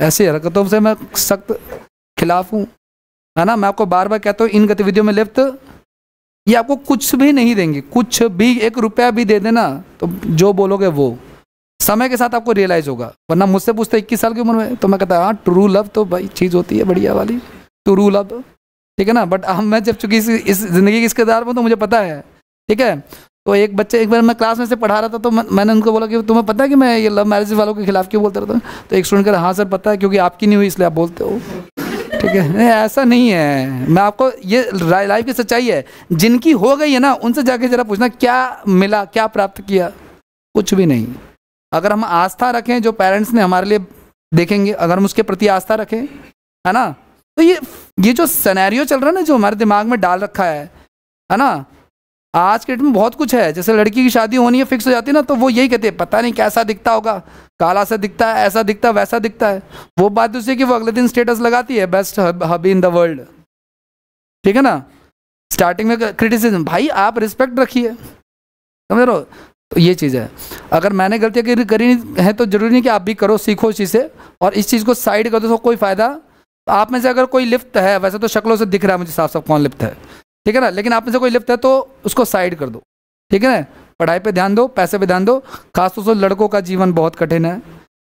S1: ऐसी हरकतों से मैं सख्त खिलाफ हूँ, है ना। मैं आपको बार बार कहता हूँ, इन गतिविधियों में लिप्त ये आपको कुछ भी नहीं देंगे, कुछ भी, 1 रुपया भी दे देना तो जो बोलोगे वो समय के साथ आपको रियलाइज होगा। वरना मुझसे पूछते 21 साल की उम्र में, तो मैं कहता हाँ ट्रू लव तो भाई चीज़ होती है बढ़िया वाली, ट्रू लव, ठीक है ना। बट मैं जब चूंकि इस जिंदगी की इसके दार में, तो मुझे पता है, ठीक है। तो एक बच्चे, एक बार मैं क्लास में से पढ़ा रहा था, तो मैंने उनको बोला कि तुम्हें पता है कि मैं ये लव मैरिज वालों के खिलाफ क्यों बोलता रहता हूँ? तो एक स्टूडेंट कह रहा हाँ सर पता है, क्योंकि आपकी नहीं हुई इसलिए आप बोलते हो, ठीक है। नहीं ऐसा नहीं है, मैं आपको ये लाइफ की सच्चाई है। जिनकी हो गई है ना, उनसे जाके जरा पूछना क्या मिला, क्या प्राप्त किया, कुछ भी नहीं। अगर हम आस्था रखें जो पेरेंट्स ने हमारे लिए देखेंगे, अगर हम उसके प्रति आस्था रखें, है ना, तो ये जो सिनेरियो चल रहा है ना, जो हमारे दिमाग में डाल रखा है ना, आज के डेट में बहुत कुछ है। जैसे लड़की की शादी होनी है, फिक्स हो जाती है ना, तो वो यही कहते हैं पता नहीं कैसा दिखता होगा, काला सा दिखता है, ऐसा दिखता है, वैसा दिखता है। वो बात दूसरी कि वो अगले दिन स्टेटस लगाती है best hubby in the world, ठीक है ना। स्टार्टिंग में क्रिटिसिज्म, भाई आप रिस्पेक्ट रखिए, समझ रहे हो। तो ये चीज़ है, अगर मैंने गलतियाँ करी है तो जरूरी नहीं कि आप भी करो, सीखो इस चीज़ से, और इस चीज़ को साइड कर दो तो कोई फ़ायदा। तो आप में से अगर कोई लिप्त है, वैसे तो शक्लों से दिख रहा है मुझे साफ साफ कौन लिप्त है, ठीक है ना, लेकिन आप में से कोई लिप्त है तो उसको साइड कर दो, ठीक है ना। पढ़ाई पे ध्यान दो, पैसे पे ध्यान दो। खासतौर से लड़कों का जीवन बहुत कठिन है,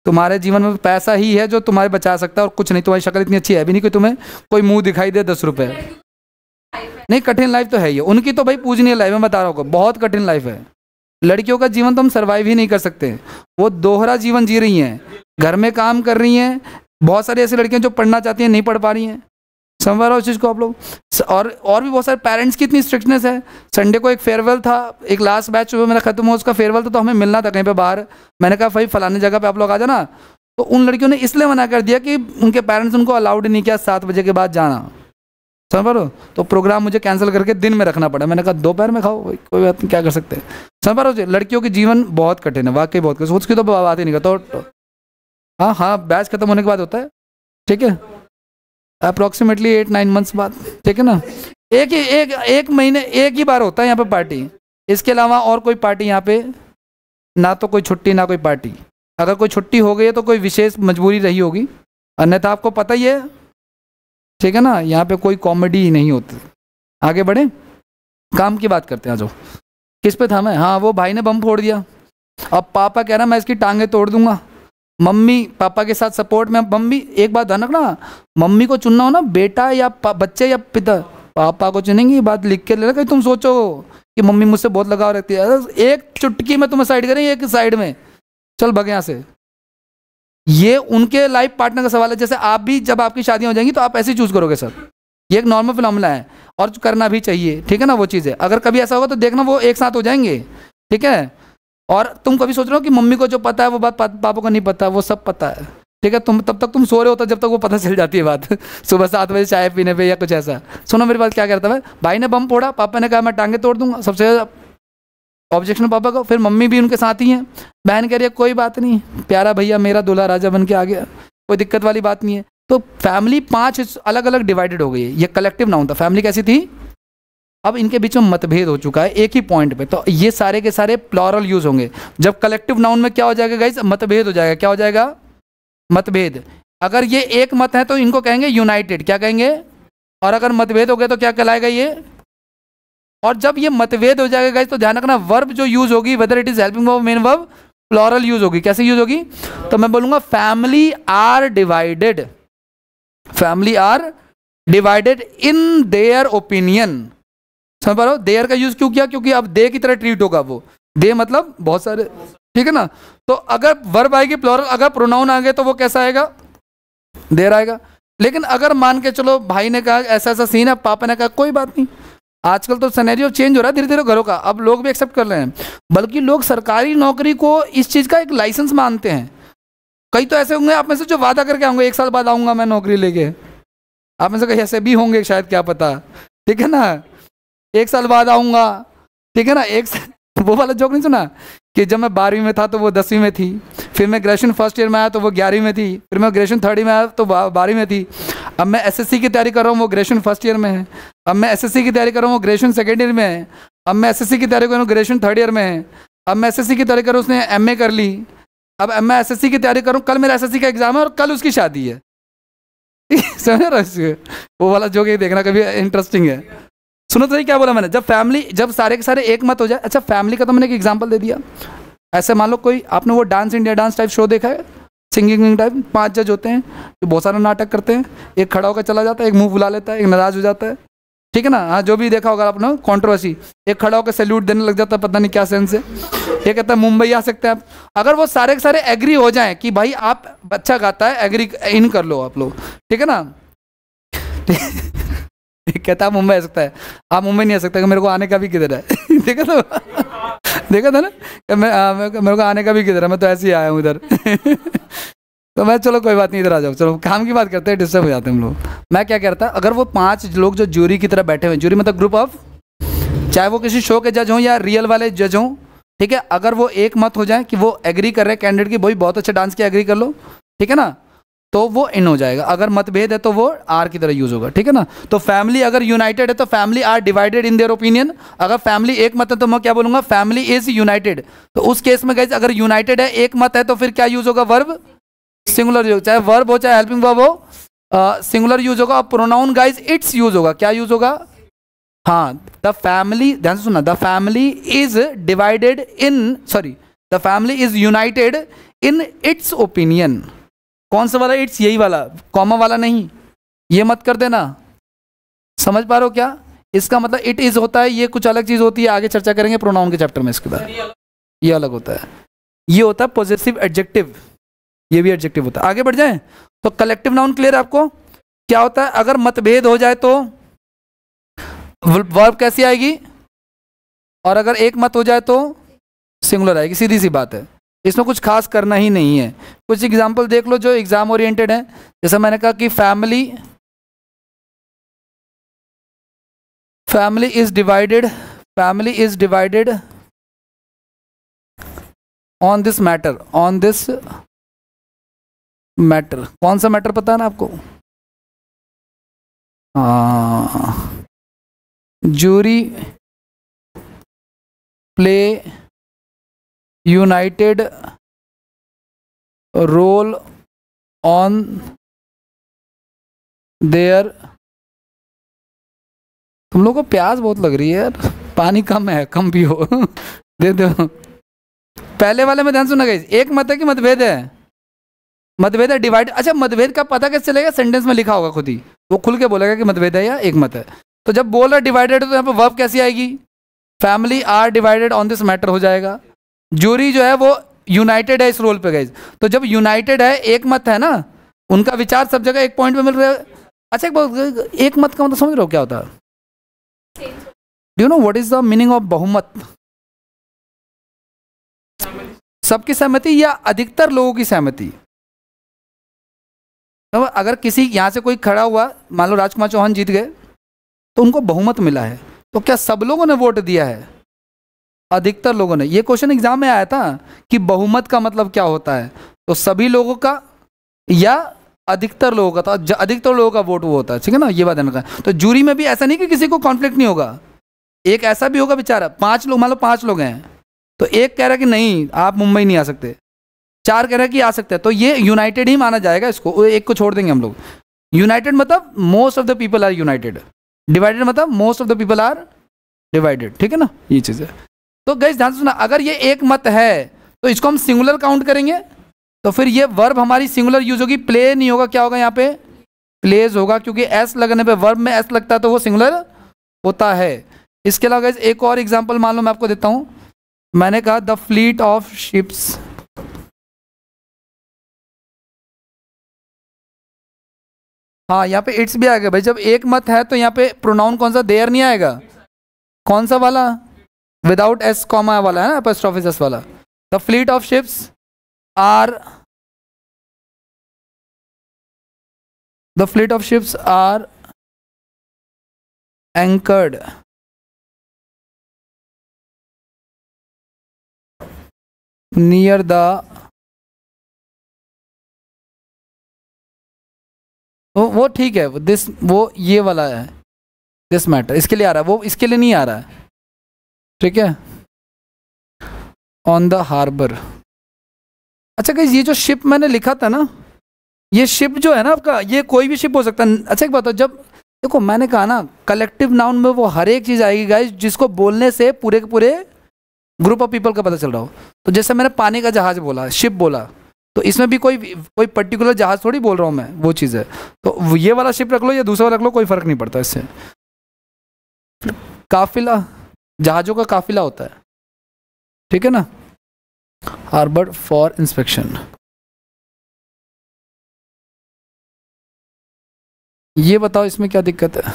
S1: तुम्हारे जीवन में पैसा ही है जो तुम्हारे बचा सकता है और कुछ नहीं। तुम्हारी शक्ल इतनी अच्छी है भी नहीं कि तुम्हें कोई मुंह दिखाई दे 10 रुपए। नहीं, कठिन लाइफ तो है ही, उनकी तो भाई पूजनीय लाइफ है, बता रहा हूँ, बहुत कठिन लाइफ है। लड़कियों का जीवन तो हम सर्वाइव ही नहीं कर सकते, वो दोहरा जीवन जी रही हैं, घर में काम कर रही हैं। बहुत सारी ऐसी लड़कियां जो पढ़ना चाहती हैं नहीं पढ़ पा रही हैं, समझ रहे हो उस चीज़ को आप लोग। और भी बहुत सारे पेरेंट्स की इतनी स्ट्रिक्टनेस है। संडे को एक फेयरवेल था, एक लास्ट बैच मेरा खत्म हुआ, उसका फेयरवेल था, तो हमें मिलना था कहीं पे बाहर। मैंने कहा भाई फलाने जगह पे आप लोग आ जाना, तो उन लड़कियों ने इसलिए मना कर दिया कि उनके पेरेंट्स उनको अलाउड नहीं किया 7 बजे के बाद जाना, समझ रहे हो। तो प्रोग्राम मुझे कैंसिल करके दिन में रखना पड़ा। मैंने कहा दोपहर में खाओ, कोई बात नहीं, क्या कर सकते हैं, समझ रहे हो। लड़कियों के जीवन बहुत कठिन है, वाकई बहुत कठिन, उसकी तो बात ही नहीं करता। तो हाँ हाँ, बैच खत्म होने के बाद होता है, ठीक है, अप्रॉक्सीमेटली 8-9 मंथ्स बाद, ठीक है ना। एक महीने एक ही बार होता है यहाँ पे पार्टी, इसके अलावा और कोई पार्टी यहाँ पे ना, तो कोई छुट्टी ना कोई पार्टी। अगर कोई छुट्टी हो गई है तो कोई विशेष मजबूरी रही होगी, अन्यथा आपको पता ही है, ठीक है ना। यहाँ पे कोई कॉमेडी ही नहीं होती। आगे बढ़े, काम की बात करते हैं। जो किस पे था मैं, हाँ, वो भाई ने बम फोड़ दिया। अब पापा कह रहा मैं इसकी टांगे तोड़ दूंगा। मम्मी पापा के साथ सपोर्ट में। मम्मी, एक बात ध्यान रखना, मम्मी को चुनना हो ना, बेटा या बच्चे या पिता, पापा को चुनेंगी। ये बात लिख के लेना, कहीं तुम सोचो कि मम्मी मुझसे बहुत लगाव रहती है। एक चुटकी में तुम्हें साइड करें, एक साइड में चल भग यहाँ से। ये उनके लाइफ पार्टनर का सवाल है। जैसे आप भी जब आपकी शादियां हो जाएंगी तो आप ऐसे चूज करोगे सर, ये एक नॉर्मल फिनोमेना है और करना भी चाहिए, ठीक है ना। वो चीज़ है, अगर कभी ऐसा होगा तो देखना वो एक साथ हो जाएंगे, ठीक है। और तुम कभी सोच रहे हो कि मम्मी को जो पता है वो बात पापा को नहीं पता, वो सब पता है, ठीक है। तुम तब तक तुम सो रहे होता जब तक वो पता चल जाती है बात सुबह 7 बजे चाय पीने पे या कुछ ऐसा। सुनो मेरी बात, क्या करता है, भाई ने बम फोड़ा, पापा ने कहा मैं टांगे तोड़ दूंगा, सबसे ऑब्जेक्शन पापा को। फिर मम्मी भी उनके साथ ही हैं, बहन कह रही है कोई बात नहीं, प्यारा भैया मेरा दूल्हा राजा बन के आ गया, कोई दिक्कत वाली बात नहीं है। तो फैमिली 5 अलग अलग डिवाइडेड हो गई है। ये कलेक्टिव नाउन था, फैमिली कैसी थी। अब इनके बीच में मतभेद हो चुका है एक ही पॉइंट पे, तो ये सारे के सारे प्लॉरल यूज होंगे। जब कलेक्टिव नाउन में क्या हो जाएगा गाइस, मतभेद हो जाएगा। क्या हो जाएगा, मतभेद। अगर ये एक मत है तो इनको कहेंगे यूनाइटेड, क्या कहेंगे। और अगर मतभेद हो गया तो क्या कहलाएगा ये। और जब ये मतभेद हो जाएगा गाइस तो ध्यान रखना, वर्ब जो यूज होगी, whether it is helping verb, main verb, plural use होगी। कैसे यूज होगी, तो मैं बोलूंगा family are divided, family are divided in their opinion. समझ पा रहे हो, देयर का यूज क्यों किया, क्योंकि अब दे की तरह ट्रीट होगा वो, दे मतलब बहुत सारे, ठीक है ना। तो अगर वर्ब आएगी प्लूरल, अगर प्रोनाउन आ गए तो वो कैसा आएगा, देयर आएगा। लेकिन अगर मान के चलो भाई ने कहा ऐसा ऐसा सीन है, पापा ने कहा कोई बात नहीं। आजकल तो सिनेरियो चेंज हो रहा है धीरे धीरे घरों का, अब लोग भी एक्सेप्ट कर रहे हैं, बल्कि लोग सरकारी नौकरी को इस चीज़ का एक लाइसेंस मानते हैं। कई तो ऐसे होंगे आप में से जो वादा करके आऊँगा 1 साल बाद आऊँगा मैं नौकरी लेके, आप में से कहीं ऐसे भी होंगे शायद, क्या पता, ठीक है ना। 1 साल बाद आऊँगा, ठीक है ना। वो वाला जोक नहीं सुना कि जब मैं 12वीं में था तो वो 10वीं में थी, फिर मैं ग्रेजुएशन फर्स्ट ईयर में आया तो वो 11वीं में थी, फिर मैं ग्रेजुएशन थर्ड ईयर में आया तो 12वीं में थी। अब मैं एसएससी की तैयारी कर रहा हूँ, वो ग्रेजुएशन फर्स्ट ईयर में है। अब मैं एसएससी की तैयारी कर रहा हूँ, वो ग्रेजुएशन सेकेंड ईयर में है। अब मैं एसएससी की तैयारी कर रहा हूँ, ग्रेजुएशन थर्ड ईयर में है। अब मैं एसएससी की तैयारी कर रहा हूँ, उसने एमए कर ली। अब मैं एसएससी की तैयारी कर रहा हूँ, कल मेरा एसएससी का एग्जाम है और कल उसकी शादी है। समझ रहे, वो वाला जोक देखना कभी, इंटरेस्टिंग है। सुनो तो सही क्या बोला मैंने, जब फैमिली, जब सारे के सारे एक मत हो जाए। अच्छा फैमिली का तो मैंने एक एग्जांपल दे दिया। ऐसे मान लो कोई, आपने वो dance India dance type show देखा है, सिंगिंग टाइप, 5 जज होते हैं जो बहुत सारा नाटक करते हैं, एक खड़ा होकर चला जाता है, एक मुंह बुला लेता है, एक नाराज हो जाता है, ठीक है ना। हाँ, जो भी देखा होगा आपने कंट्रोवर्सी, एक खड़ा होकर सैल्यूट देने लग जाता है, पता नहीं क्या सेंस है, ये कहता है मुंबई आ सकते हैं आप। अगर वो सारे के सारे एग्री हो जाएं कि भाई आप अच्छा गाता है, एग्री इन कर लो आप लोग, ठीक है ना। कहता है मुंबई आ सकता है, आप मुंबई नहीं आ सकता, मेरे को आने का भी किधर है। देखा था ना, मेरे को आने का भी किधर है, मैं तो ऐसे ही आया हूँ इधर। तो मैं चलो कोई बात नहीं, इधर आ जाओ, चलो काम की बात करते हैं, डिस्टर्ब हो जाते हैं हम लोग। मैं क्या कहता, अगर वो 5 लोग जो जूरी की तरह बैठे हुए, जूरी मतलब ग्रुप ऑफ, चाहे वो किसी शो के जज हों या रियल वाले जज हों, ठीक है, अगर वो एक मत हो जाए कि वो एग्री कर रहे हैं कैंडिडेट की, भाई बहुत अच्छा डांस किया, एग्री कर लो, ठीक है ना, तो वो इन हो जाएगा। अगर मतभेद है तो वो आर की तरह यूज होगा, ठीक है ना। तो फैमिली अगर यूनाइटेड है तो family are divided in their opinion. अगर फैमिली एक मत है तो मैं क्या बोलूंगा, फैमिली इज यूनाइटेड। तो उस केस में गाइस अगर यूनाइटेड है, एक मत है, तो फिर क्या यूज होगा, वर्ब सिंगुलर यूज, चाहे वर्ब हो चाहे हेल्पिंग वर्ब हो, सिंगुलर यूज होगा। और प्रोनाउन गाइस इट्स यूज होगा, क्या यूज होगा, हाँ, द फैमिली, ध्यान से सुनना, the family is divided in, sorry, the family is United in its opinion, कौन सा वाला इट्स, यही वाला, कॉमा वाला नहीं, ये मत कर देना। समझ पा रहे हो क्या? इसका मतलब इट इज होता है, ये कुछ अलग चीज होती है, आगे चर्चा करेंगे प्रोनाउन के चैप्टर में इसके बाद। ये अलग होता है, ये होता है पॉजिटिव एडजेक्टिव, ये भी एडजेक्टिव होता है। आगे बढ़ जाएं तो कलेक्टिव नाउन क्लियर है आपको? क्या होता है अगर मतभेद हो जाए तो वर्ब कैसी आएगी, और अगर एक मत हो जाए तो सिंगुलर आएगी, सीधी सी बात है, इसमें कुछ खास करना ही नहीं है। कुछ एग्जाम्पल देख लो जो एग्जाम ओरिएंटेड है, जैसा मैंने कहा कि family is divided on this matter, कौन सा मैटर पता है ना आपको? Jury play united role on there, तुम लोगों को प्यास बहुत लग रही है यार, पानी कम है, कम पियो दे दो। पहले वाले में ध्यान सुना गाइस, एक मत है कि मतभेद है? मतभेद है, डिवाइड। अच्छा मतभेद का पता कैसे चलेगा? सेंटेंस में लिखा होगा खुद ही, वो खुल के बोलेगा कि मतभेद है या एक मत है। तो जब बोल रहा डिवाइडेड तो यहाँ पे वर्ब कैसी आएगी? Family are divided on this matter हो जाएगा। जूरी जो है वो यूनाइटेड है इस रोल पे गाइस, तो जब यूनाइटेड है, एक मत है ना, उनका विचार सब जगह एक पॉइंट पे मिल रहा है। अच्छा एक मत का मतलब समझ रहे हो क्या होता है? Do you know what is the meaning of बहुमत? सबकी सहमति या अधिकतर लोगों की सहमति। तो अगर किसी यहाँ से कोई खड़ा हुआ, मान लो राजकुमार चौहान जीत गए, तो उनको बहुमत मिला है, तो क्या सब लोगों ने वोट दिया है? अधिकतर लोगों ने। ये क्वेश्चन एग्जाम में आया था कि बहुमत का मतलब क्या होता है, तो सभी लोगों का या अधिकतर लोगों का, तो अधिकतर लोगों का वोट वो होता है, ठीक है ना, ये बात है। तो जूरी में भी ऐसा नहीं कि किसी को कॉन्फ्लिक्ट नहीं होगा, एक ऐसा भी होगा बेचारा, 5 लोग, मान लो 5 लोग हैं, तो एक कह रहा है कि नहीं आप मुंबई नहीं आ सकते, 4 कह रहा है कि आ सकते हैं, तो ये यूनाइटेड ही माना जाएगा इसको, एक को छोड़ देंगे हम लोग। यूनाइटेड मतलब most of the people are united, divided मतलब most of the people are divided, ठीक है ना, ये चीज़ है। तो गाइस ध्यान सुना, अगर ये एक मत है तो इसको हम सिंगुलर काउंट करेंगे, तो फिर ये वर्ब हमारी सिंगुलर यूज होगी, प्ले नहीं होगा, क्या होगा यहाँ पे? प्लेज होगा, क्योंकि एस लगने पे, वर्ब में एस लगता है तो वो सिंगुलर होता है। इसके अलावा गाइस एक और एग्जांपल मान लो मैं आपको देता हूँ, मैंने कहा द फ्लीट ऑफ शिप्स, हाँ यहाँ पे इट्स भी आएगा भाई, जब एक मत है तो यहाँ पे प्रोनाउन कौन सा? देयर नहीं आएगा, कौन सा वाला? विदाउट एस कॉमा वाला है ना, एपोस्ट्रोफी एस वाला। The fleet of ships are, the fleet of ships are anchored near the, वो ठीक है, दिस वो ये वाला है, दिस मैटर इसके लिए आ रहा है, वो इसके लिए नहीं आ रहा है, ठीक है। ऑन द हार्बर, अच्छा गाइस ये जो शिप मैंने लिखा था ना, ये शिप जो है ना आपका, ये कोई भी शिप हो सकता है। अच्छा एक बात है, जब देखो मैंने कहा ना कलेक्टिव नाउन में वो हर एक चीज़ आएगी गाइस जिसको बोलने से पूरे के पूरे ग्रुप ऑफ पीपल का पता चल रहा हो। तो जैसे मैंने पानी का जहाज बोला, शिप बोला, तो इसमें भी कोई पर्टिकुलर जहाज थोड़ी बोल रहा हूँ मैं, वो चीज़ है। तो ये वाला शिप रख लो या दूसरा रख लो, कोई फर्क नहीं पड़ता इससे। काफिला, जहाज़ों का काफिला होता है, ठीक है ना। हार्बर फॉर इंस्पेक्शन, ये बताओ इसमें क्या दिक्कत है?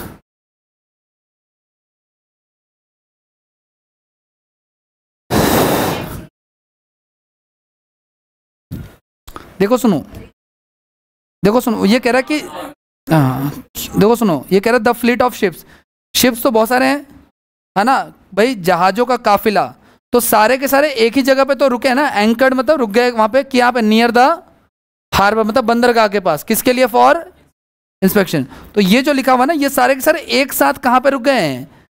S1: देखो सुनो, देखो सुनो, ये कह रहा है कि हाँ, देखो सुनो, ये कह रहा है the fleet of ships, ships तो बहुत सारे हैं, है ना भाई, जहाज़ों का काफिला, तो सारे के सारे एक ही जगह पे तो रुके हैं ना, एंकर्ड मतलब रुक गए वहां पे, कि यहाँ पे नियर द हार्बर मतलब बंदरगाह के पास, किसके लिए? For inspection. तो ये जो लिखा हुआ ना, ये सारे के सारे एक साथ कहाँ पे रुक गए हैं,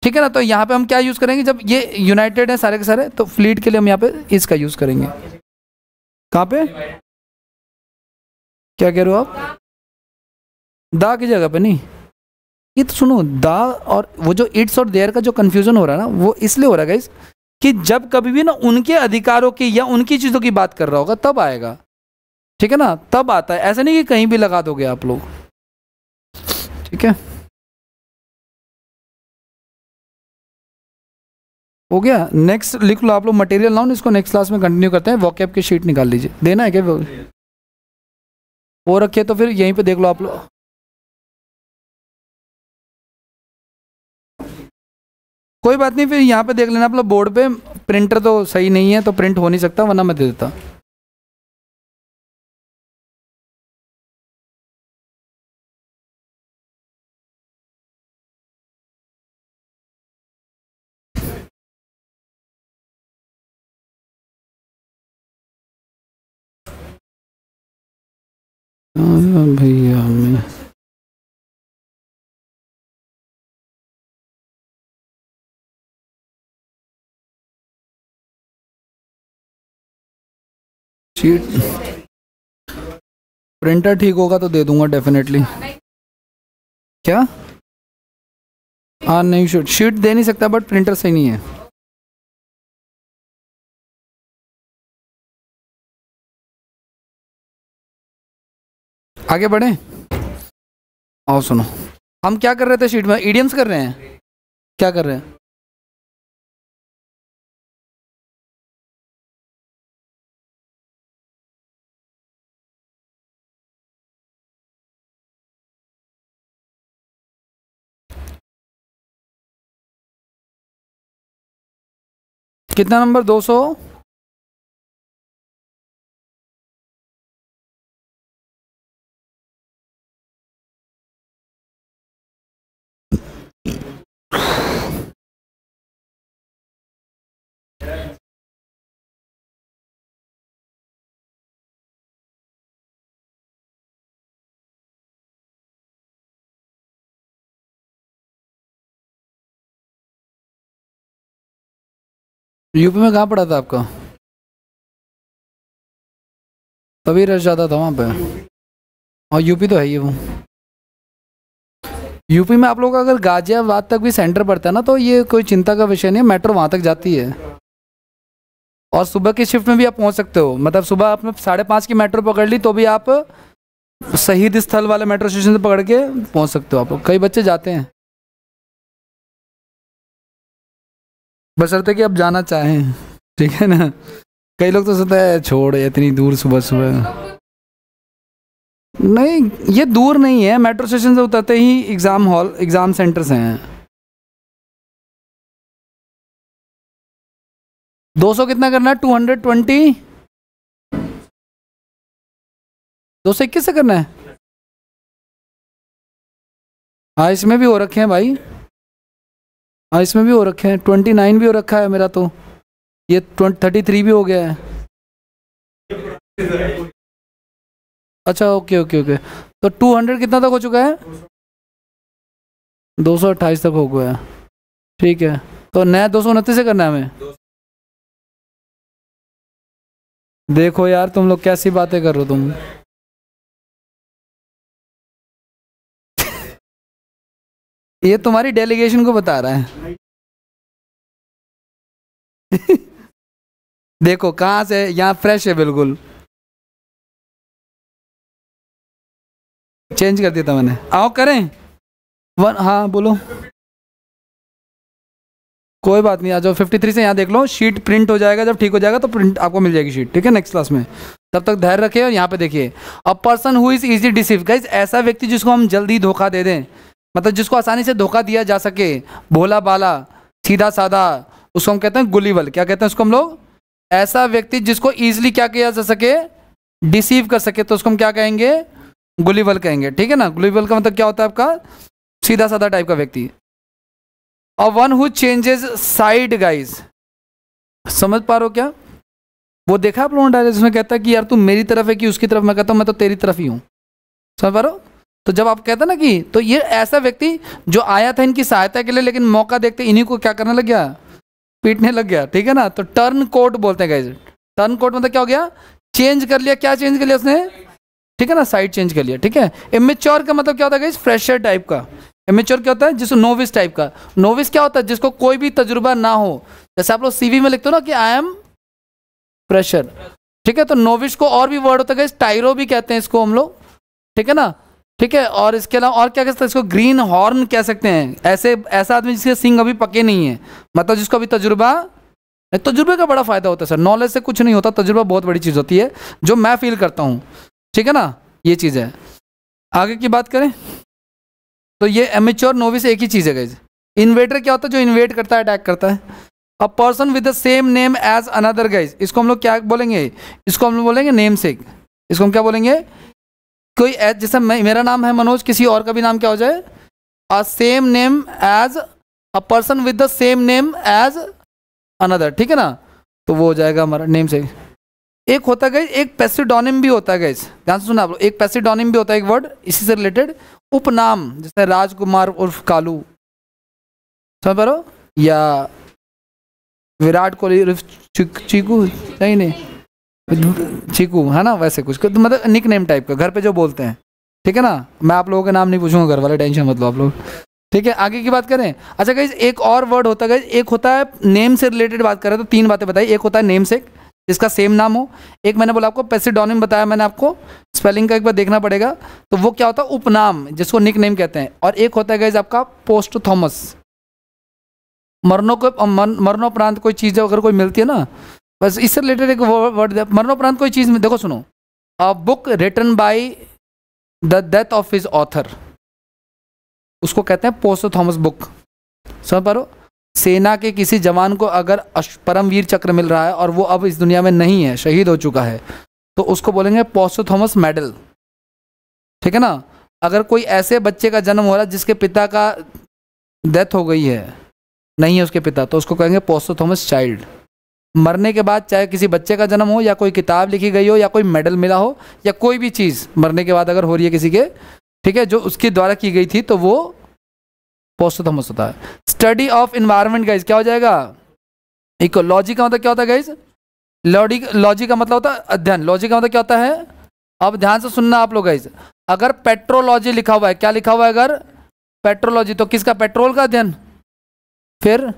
S1: ठीक है ना। तो यहाँ पे हम क्या यूज करेंगे, जब ये यूनाइटेड है सारे के सारे, तो फ्लीट के लिए हम यहाँ पे इसका यूज करेंगे। कहाँ पे? क्या कह रहे हो आप? दा की जगह पे नहीं, ये तो सुनो, दा और वो जो इट्स और देयर का जो कंफ्यूजन हो रहा है ना, वो इसलिए हो रहा है गाइस, कि जब कभी भी ना उनके अधिकारों की या उनकी चीज़ों की बात कर रहा होगा तब आएगा, ठीक है ना, तब आता है। ऐसा नहीं कि कहीं भी लगा दोगे आप लोग, ठीक है। हो गया, नेक्स्ट लिख लो आप लोग मटेरियल नाउन, इसको नेक्स्ट क्लास में कंटिन्यू करते हैं। वोकैब की शीट निकाल लीजिए, देना है क्या वो रखे तो फिर यहीं पे देख लो आप लोग। कोई बात नहीं, फिर यहाँ पे देख लेना आप लोग बोर्ड पे। प्रिंटर तो सही नहीं है तो प्रिंट हो नहीं सकता, वरना मैं दे देता। भैया मैं शीट प्रिंटर ठीक होगा तो दे दूंगा डेफिनेटली। क्या? हाँ नहीं, शीट दे नहीं सकता, बट प्रिंटर सही नहीं है। आगे बढ़े, आओ सुनो। हम क्या कर रहे थे शीट में? इडियम्स कर रहे हैं। क्या कर रहे हैं? कितना नंबर? 200। यूपी में कहाँ पड़ा था आपका? तभी रश ज़्यादा था वहाँ पे। और यूपी तो है ही वो। यूपी में आप लोग अगर गाजियाबाद तक भी सेंटर पड़ता है ना तो ये कोई चिंता का विषय नहीं है, मेट्रो वहाँ तक जाती है। और सुबह की शिफ्ट में भी आप पहुँच सकते हो, मतलब सुबह आपने 5:30 की मेट्रो पकड़ ली तो भी आप शहीद स्थल वाले मेट्रो स्टेशन से पकड़ के पहुँच सकते हो आप लोग। कई बच्चे जाते हैं, बशर्ते कि आप जाना चाहें, ठीक है ना। कई लोग तो सोचते हैं छोड़ इतनी दूर सुबह सुबह। नहीं, ये दूर नहीं है, मेट्रो स्टेशन से उतरते ही एग्जाम हॉल, एग्जाम सेंटर्स हैं। 200 कितना करना है? 220। 221 से करना है। हाँ इसमें भी हो रखे हैं भाई, हाँ इसमें भी हो रखे हैं। 29 भी हो रखा है मेरा, तो ये 33 भी हो गया है। अच्छा ओके ओके ओके, तो 200 कितना तक हो चुका है? 228 तक हो गया है, ठीक है। तो नया 229 से करना है हमें। देखो यार तुम लोग कैसी बातें कर रहे हो तुम। ये तुम्हारी डेलीगेशन को बता रहा है। देखो कहाँ से, यहाँ फ्रेश है बिल्कुल, चेंज कर दिया था मैंने। आओ करें हाँ बोलो। कोई बात नहीं, आ जाओ। 53 से यहाँ देख लो, शीट प्रिंट हो जाएगा, जब ठीक हो जाएगा तो प्रिंट आपको मिल जाएगी शीट, ठीक है, नेक्स्ट क्लास में। तब तक धैर्य रखिए। और यहाँ पे देखिए, अ person who is easy deceive, guys ऐसा व्यक्ति जिसको हम जल्दी धोखा दे दें, मतलब जिसको आसानी से धोखा दिया जा सके, भोला बाला सीधा साधा, उसको हम कहते हैं गुलीवल। क्या कहते हैं उसको हम लोग? ऐसा व्यक्ति जिसको ईजिली क्या किया जा सके, डिसीव कर सके, तो उसको हम क्या कहेंगे? गुलीवल कहेंगे, ठीक है ना। गुलीवल का मतलब क्या होता है आपका? सीधा साधा टाइप का व्यक्ति। और one who changes side, guys समझ पा रहे हो क्या? वो देखा आप लोगों ने डायरेक्ट, उसमें कहता है कि यार तू मेरी तरफ है कि उसकी तरफ, मैं कहता हूँ मैं तो तेरी तरफ ही हूँ। समझ पा रहे हो? तो जब आप कहते हैं ना कि, तो ये ऐसा व्यक्ति जो आया था इनकी सहायता के लिए, लेकिन मौका देखते इन्हीं को क्या करने लग गया? पीटने लग गया, ठीक है ना। तो टर्न कोट बोलते हैं गाइज। टर्न कोट मतलब क्या हो गया? चेंज कर लिया। क्या चेंज कर लिया उसने? ठीक है ना, साइड चेंज कर लिया, ठीक है। इमेच्योर का मतलब क्या होता है गाइज? फ्रेशर टाइप का। इमेच्योर क्या होता है? जिसको नोविस टाइप का। नोविस क्या होता है? जिसको कोई भी तजुर्बा ना हो। जैसे आप लोग सीवी में लिखते हो ना कि आई एम प्रेशर, ठीक है, तो नोविस को और भी वर्ड होता है, टायरो भी कहते हैं इसको हम लोग, ठीक है ना, ठीक है। और इसके अलावा और क्या कहते हैं इसको? ग्रीन हॉर्न कह सकते हैं। ऐसा आदमी जिसके सिंग अभी पके नहीं है, मतलब जिसको अभी तजुर्बे का बड़ा फायदा होता है सर। नॉलेज से कुछ नहीं होता, तजुर्बा बहुत बड़ी चीज़ होती है, जो मैं फील करता हूँ, ठीक है ना, ये चीज़ है। आगे की बात करें तो ये एमेच्योर नोविस एक ही चीज़ है गाइस। इन्वेटर क्या होता है? जो इन्वेट करता है, अटैक करता है। A person with the same name as another guys, इसको हम लोग क्या बोलेंगे? इसको हम लोग बोलेंगे नेम सेक। इसको हम क्या बोलेंगे? कोई जैसे मेरा नाम है मनोज, किसी और का भी नाम क्या हो जाए? A same name as a person with the same name as another, ठीक है ना, तो वो हो जाएगा हमारा नेम सेक। एक होता है गाइस, एक पैसिडोनिम भी होता है गाइस, ध्यान से सुना आप लोग। एक पैसिडोनिम भी होता है, एक वर्ड इसी से रिलेटेड, उपनाम, जैसे राजकुमार उर्फ कालू, समझ पा रहे हो, या विराट कोहली उर्फ चीकू, नहीं चीकू, है ना, वैसे कुछ मतलब निक नेम टाइप का, घर पे जो बोलते हैं, ठीक है ना। मैं आप लोगों के नाम नहीं पूछूंगा, घर वाले टेंशन मत लो आप लोग, ठीक है। आगे की बात करें, अच्छा गाइस एक और वर्ड होता है गाइस, एक होता है नेम से रिलेटेड बात करें तो तीन बातें बताई। एक होता है नेम सेक, जिसका सेम नाम हो। एक मैंने बोला आपको पैसिडोनिम बताया मैंने आपको, स्पेलिंग का एक बार देखना पड़ेगा, तो वो क्या होता है? उपनाम, जिसको निक नेम कहते हैं। और एक होता है गाइस आपका पोस्टथॉमस, मरणोपरांत कोई चीज़ अगर कोई मिलती है ना, बस इससे रिलेटेड एक वर्ड, मरणोपरांत कोई चीज़ में, देखो सुनो, a book written by the death of his author, उसको कहते हैं पोस्टथॉमस बुक, समझ पा रहे हो। सेना के किसी जवान को अगर परमवीर चक्र मिल रहा है और वो अब इस दुनिया में नहीं है, शहीद हो चुका है, तो उसको बोलेंगे पोस्टथॉमस मेडल, ठीक है ना। अगर कोई ऐसे बच्चे का जन्म हो रहा है जिसके पिता का डेथ हो गई है, नहीं है उसके पिता, तो उसको कहेंगे पोस्टथॉमस चाइल्ड। मरने के बाद चाहे किसी बच्चे का जन्म हो, या कोई किताब लिखी गई हो, या कोई मेडल मिला हो, या कोई भी चीज़ मरने के बाद अगर हो रही है किसी के, ठीक है, जो उसके द्वारा की गई थी, तो वो पोस्टथॉमस होता है। स्टडी ऑफ इन्वायरमेंट गाइस क्या हो जाएगा? इकोलॉजी का मतलब क्या होता है गाइस? लॉजी का मतलब होता है अध्ययन, लॉजी का मतलब क्या होता है? अब ध्यान से सुनना आप लोग गाइस, अगर पेट्रोलॉजी लिखा हुआ है, क्या लिखा हुआ है अगर पेट्रोलॉजी, तो किसका? पेट्रोल का अध्ययन। फिर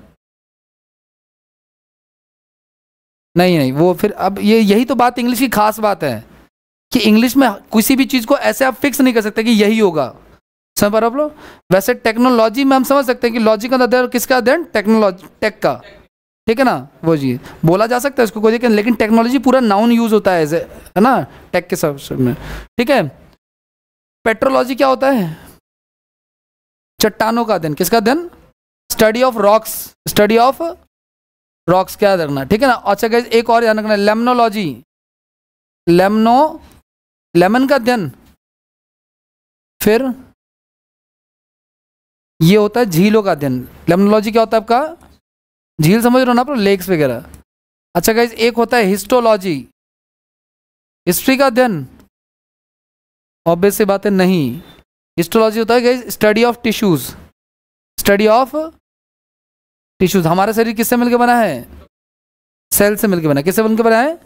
S1: नहीं, वो फिर अब यही तो बात इंग्लिश की खास बात है कि इंग्लिश में किसी भी चीज़ को ऐसे आप फिक्स नहीं कर सकते कि यही होगा, समझ पा रहे हो आप लोग। वैसे टेक्नोलॉजी में हम समझ सकते हैं कि लॉजिक का अध्ययन किसका अध्ययन? टेक्नोलॉजी, टेक का, ठीक है ना, वो जी बोला जा सकता है इसको कोई, लेकिन टेक्नोलॉजी पूरा नाउन यूज होता है एज, है ना, टेक के सब में, ठीक है। पेट्रोलॉजी क्या होता है? चट्टानों का अध्ययन, किसका अध्ययन? Study of rocks, study of rocks क्या रखना, ठीक है ना। अच्छा गाइस एक और ध्यान रखना, लेमनोलॉजी, लेमन का अध्ययन। फिर ये होता है झीलों का अध्ययन। लेमनोलॉजी क्या होता है आपका? झील समझ रहे हो ना आप, लेक्स वगैरह। अच्छा गाइस एक होता है हिस्टोलॉजी, हिस्ट्री का अध्ययन। ऑब्वियस सी बात है नहीं, हिस्टोलॉजी होता है guys study of tissues, study of tissues. हमारा शरीर किससे मिलकर बना है? सेल से मिलकर बना है। किससे मिलकर बना है?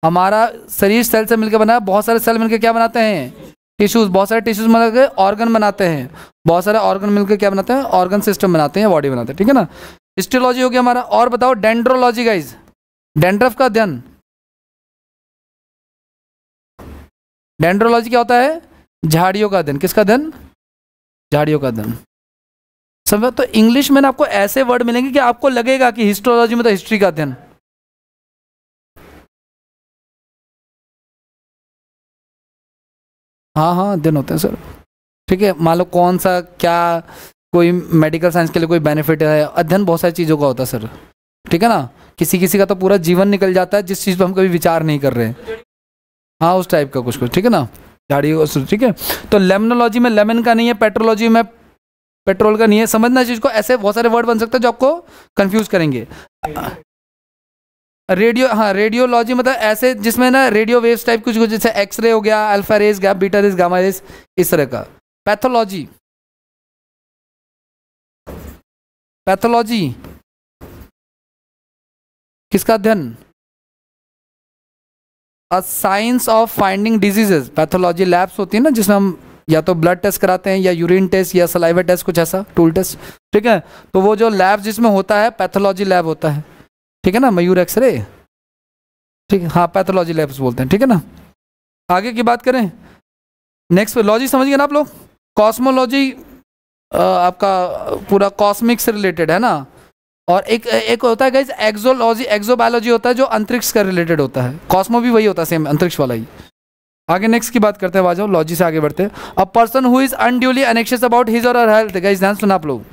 S1: हमारा शरीर सेल से मिलकर बना है। बहुत सारे सेल मिलकर क्या बनाते हैं? टिश्यूज। बहुत सारे टिश्यूज मिलकर ऑर्गन बनाते हैं, बहुत सारे ऑर्गन मिलकर क्या बनाते हैं? ऑर्गन सिस्टम बनाते हैं, बॉडी बनाते हैं, ठीक है ना। हिस्टोलॉजी हो गया हमारा। और बताओ डेंड्रोलॉजी गाइज, डेंड्रफ का अध्ययन। डेंड्रोलॉजी क्या होता है? झाड़ियों का अध्ययन। किसका अध्ययन? झाड़ियों का अध्ययन। समझ। तो इंग्लिश में ना आपको ऐसे वर्ड मिलेंगे कि आपको लगेगा कि हिस्टोलॉजी में तो हिस्ट्री का अध्ययन। हाँ अध्ययन होते हैं सर, ठीक है। मान लो कौन सा क्या कोई मेडिकल साइंस के लिए कोई बेनिफिट है, अध्ययन बहुत सारी चीज़ों का होता है सर, ठीक है ना। किसी किसी का तो पूरा जीवन निकल जाता है जिस चीज़ पर हम कभी विचार नहीं कर रहे हैं, हाँ उस टाइप का कुछ, ठीक है ना, झाड़ियों, ठीक है। तो लेमनोलॉजी में लेमन का नहीं है, पेट्रोलॉजी में पेट्रोल का नहीं है। समझना चीज़ को, ऐसे बहुत सारे वर्ड बन सकते हैं जो आपको कंफ्यूज करेंगे। रेडियो, हाँ रेडियोलॉजी मतलब ऐसे जिसमें ना रेडियो वेव्स टाइप कुछ कुछ, जैसे एक्सरे हो गया, alpha rays, beta rays, gamma rays, इस तरह का। पैथोलॉजी, पैथोलॉजी किसका अध्ययन? A science of finding diseases. Pathology labs होती है ना जिसमें हम या तो ब्लड टेस्ट कराते हैं या यूरिन टेस्ट या सलाइवा टेस्ट, कुछ ऐसा टूल टेस्ट, ठीक है। तो वो जो लैब जिसमें होता है पैथोलॉजी लैब होता है, ठीक है ना, मयूर एक्सरे, ठीक है, हाँ पैथोलॉजी लैब्स बोलते हैं, ठीक है ना। आगे की बात करें, नेक्स्ट लॉजी समझ गए ना आप लोग। कॉस्मोलॉजी आपका पूरा कॉस्मिक से रिलेटेड है ना, और एक होता है गाइस एक्सोलॉजी, एक्सोबायोलॉजी होता है जो अंतरिक्ष का रिलेटेड होता है। कॉस्मो भी वही होता है, सेम अंतरिक्ष वाला ही। आगे नेक्स्ट की बात करते हैं, आ जाओ लॉजी से आगे बढ़ते हैं। A person who is unduly anxious about his or her health, guys ध्यान सुना आप लोग,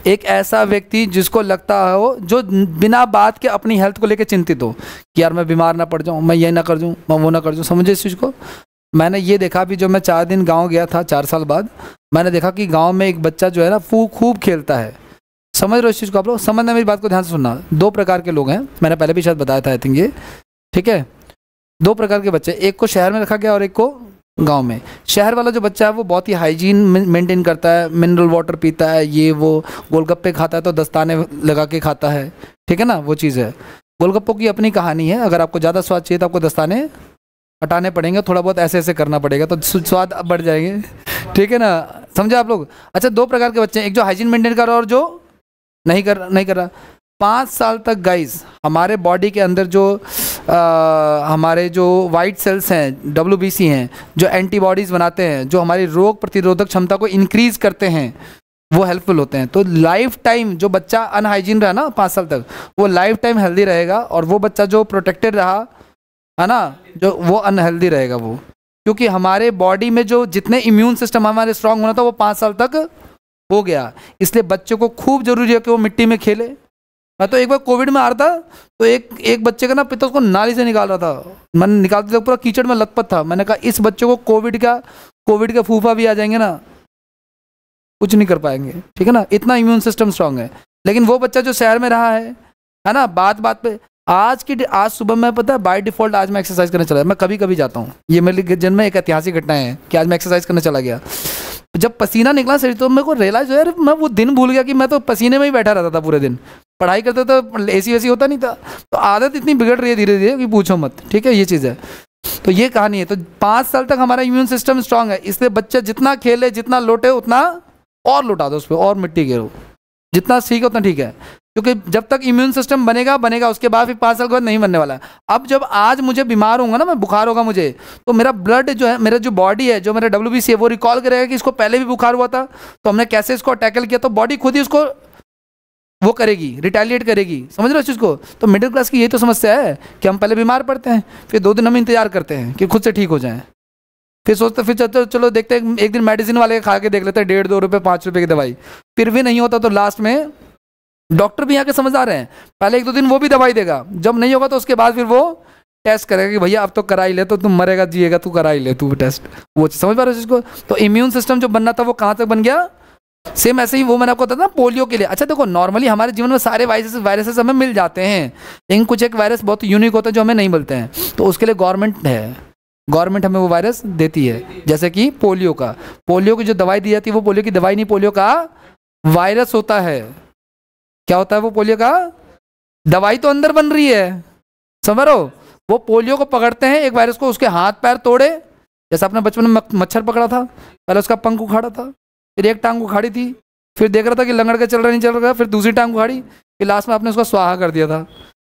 S1: एक ऐसा व्यक्ति जिसको लगता हो, जो बिना बात के अपनी हेल्थ को लेकर चिंतित हो कि यार मैं बीमार ना पड़ जाऊं, मैं ये ना कर दूं, मैं वो ना कर दूं। समझे इस चीज़ को। मैंने ये देखा भी, जो मैं 4 दिन गांव गया था 4 साल बाद, मैंने देखा कि गांव में एक बच्चा जो है ना खूब खेलता है। समझ रहे हो इस चीज़ को आप लोग। समझना, मेरी बात को ध्यान से सुनना। 2 प्रकार के लोग हैं, मैंने पहले भी शायद बताया था आई थिंक ये, ठीक है। 2 प्रकार के बच्चे, एक को शहर में रखा गया और एक को गांव में। शहर वाला जो बच्चा है वो बहुत ही हाइजीन मेंटेन करता है, मिनरल वाटर पीता है, ये वो, गोलगप्पे खाता है तो दस्ताने लगा के खाता है, ठीक है ना, वो चीज़ है। गोलगप्पों की अपनी कहानी है, अगर आपको ज़्यादा स्वाद चाहिए तो आपको दस्ताने हटाने पड़ेंगे, थोड़ा बहुत ऐसे ऐसे करना पड़ेगा तो स्वाद बढ़ जाएंगे, ठीक है ना। समझे आप लोग। अच्छा, 2 प्रकार के बच्चे हैं, एक जो हाइजीन मेंटेन कर रहा है और जो नहीं कर रहा। 5 साल तक गाइस हमारे बॉडी के अंदर जो हमारे जो वाइट सेल्स हैं, WBC हैं, जो एंटीबॉडीज़ बनाते हैं, जो हमारी रोग प्रतिरोधक क्षमता को इंक्रीज करते हैं, वो हेल्पफुल होते हैं। तो लाइफ टाइम जो बच्चा अनहाइजीन रहा ना 5 साल तक, वो लाइफ टाइम हेल्दी रहेगा, और वो बच्चा जो प्रोटेक्टेड रहा है ना, जो वो अनहेल्दी रहेगा वो। क्योंकि हमारे बॉडी में जो जितने इम्यून सिस्टम हमारे स्ट्रांग होना था वो 5 साल तक हो गया। इसलिए बच्चों को खूब जरूरी है कि वो मिट्टी में खेले। मैं तो एक बार कोविड में आ रहा था, तो एक बच्चे का ना पिता उसको नाली से निकाल रहा था, मैंने निकालते तक पूरा कीचड़ में लथपथ था। मैंने कहा इस बच्चे को कोविड का फूफा भी आ जाएंगे ना, कुछ नहीं कर पाएंगे, ठीक है ना, इतना इम्यून सिस्टम स्ट्रांग है। लेकिन वो बच्चा जो शहर में रहा है ना, बात पे आज सुबह मैं, पता है, बाय डिफॉल्ट आज मैं एक्सरसाइज करने चला। मैं कभी कभी जाता हूँ, ये मेरे जन्म में एक ऐतिहासिक घटना है कि आज मैं एक्सरसाइज करने चला गया। जब पसीना निकला शरीर, तो मेरे को रियलाइज हो यार, मैं वो दिन भूल गया कि मैं तो पसीने में ही बैठा रहता था पूरे दिन। पढ़ाई करते तो एसी वैसी होता नहीं था, तो आदत इतनी बिगड़ रही है धीरे धीरे कि पूछो मत, ठीक है, ये चीज़ है। तो ये कहानी है। तो 5 साल तक हमारा इम्यून सिस्टम स्ट्रांग है, इसलिए बच्चे जितना खेले, जितना लोटे, उतना और लौटा दो उस पर, और मिट्टी गिरो, जितना सीखे उतना ठीक है। क्योंकि जब तक इम्यून सिस्टम बनेगा उसके बाद फिर 5 साल के बाद नहीं बनने वाला है। अब जब आज मुझे बीमार होगा ना, मैं बुखार होगा मुझे, तो मेरा ब्लड जो है, मेरा जो बॉडी है, जो मेरा WBC है, वो रिकॉल करेगा कि इसको पहले भी बुखार हुआ था, तो हमने कैसे इसको टैकल किया, तो बॉडी खुद ही उसको वो करेगी, रिटेलिएट करेगी। समझ रहे हो इस चीज़ को। तो मिडिल क्लास की यही तो समस्या है कि हम पहले बीमार पड़ते हैं, फिर 2 दिन हम इंतजार करते हैं कि खुद से ठीक हो जाएं, फिर सोचते फिर चलो देखते हैं, एक दिन मेडिसिन वाले खा के देख लेते हैं, 1.5-2 रुपये 5 रुपये की दवाई, फिर भी नहीं होता, तो लास्ट में डॉक्टर भी यहाँ के समझदार हैं, पहले 1-2 दिन वो भी दवाई देगा, जब नहीं होगा तो उसके बाद फिर वो टेस्ट करेगा कि भैया अब तो करा ही ले, तो तुम मरेगा जिएगा, तू करा ही ले तू टेस्ट। वो समझ पा रहे हो इसको। तो इम्यून सिस्टम जो बनना था वो कहाँ तक बन गया। सेम ऐसे ही वो मैंने आपको बताया ना पोलियो के लिए। अच्छा देखो, नॉर्मली हमारे जीवन में सारे वायरसेस हमें मिल जाते हैं, लेकिन कुछ एक वायरस बहुत यूनिक होते हैं जो हमें नहीं मिलते हैं, तो उसके लिए गवर्नमेंट हमें वो वायरस देती है। जैसे कि पोलियो की जो दवाई दी जाती है, वो पोलियो की दवाई नहीं, पोलियो का वायरस होता है। क्या होता है वो पोलियो का, दवाई तो अंदर बन रही है, समझ रहे हो। वो पोलियो को पकड़ते हैं, एक वायरस को, उसके हाथ पैर तोड़े, जैसे आपने बचपन में मच्छर पकड़ा था, पहले उसका पंख उखाड़ा था, फिर एक टांग उखाड़ी थी, फिर देख रहा था कि लंगड़ के चल रहा नहीं चल रहा, फिर दूसरी टांग उखाड़ी, फिर लास्ट में आपने उसको स्वाहा कर दिया था,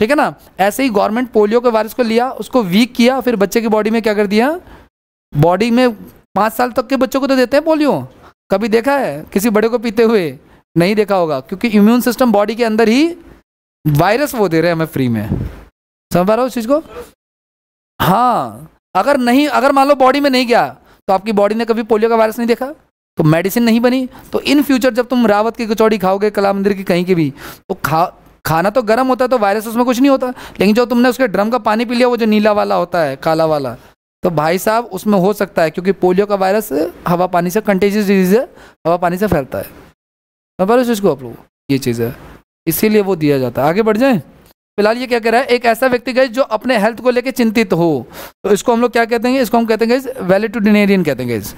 S1: ठीक है ना। ऐसे ही गवर्नमेंट पोलियो के वायरस को लिया, उसको वीक किया, फिर बच्चे की बॉडी में क्या कर दिया, बॉडी में 5 साल तक के बच्चों को तो देते हैं पोलियो। कभी देखा है किसी बड़े को पीते हुए? नहीं देखा होगा, क्योंकि इम्यून सिस्टम बॉडी के अंदर ही वायरस वो दे रहे हैं हमें फ्री में। समझ पा रहे हो इस चीज को। हाँ, अगर मान लो बॉडी में नहीं गया, तो आपकी बॉडी ने कभी पोलियो का वायरस नहीं देखा, तो मेडिसिन नहीं बनी, तो इन फ्यूचर जब तुम रावत की कचौड़ी खाओगे, कला मंदिर की कहीं की भी, तो खाना तो गर्म होता है, तो वायरस उसमें कुछ नहीं होता। लेकिन जो तुमने उसके ड्रम का पानी पी लिया, वो जो नीला वाला होता है, काला वाला, तो भाई साहब उसमें हो सकता है, क्योंकि पोलियो का वायरस हवा पानी से, कंटेजियस डिजीज है, हवा पानी से फैलता है। इसको आप लोग, ये चीज़ है, इसीलिए वो दिया जाता है। आगे बढ़ जाए। फिलहाल ये क्या कह रहा है, एक ऐसा व्यक्ति गाइस जो अपने हेल्थ को लेकर चिंतित हो, तो इसको हम लोग क्या कहते हैं, इसको हम कहते हैं गाइस वैलेटुडिनेरियन कहते हैं गाइस।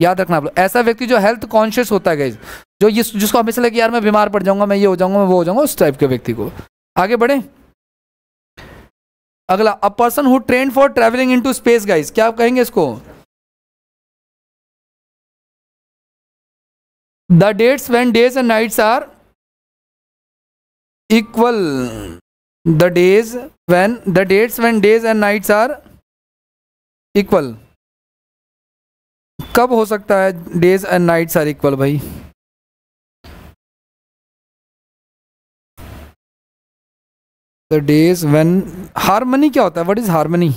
S1: याद रखना आप लोग, ऐसा व्यक्ति जो हेल्थ कॉन्शियस होता है गाइस, जो ये जिसको हमेशा लगे यार मैं बीमार पड़ जाऊंगा, मैं ये हो जाऊंगा, मैं वो हो जाऊंगा, उस टाइप के व्यक्ति को। आगे बढ़े। अगला, a person who train for travelling into space guys, क्या आप कहेंगे इसको। The dates when days and nights are equal, the dates when days and nights are equal. कब हो सकता है days and nights are equal भाई? द डेज व्हेन, हार्मनी क्या होता है? What is harmony?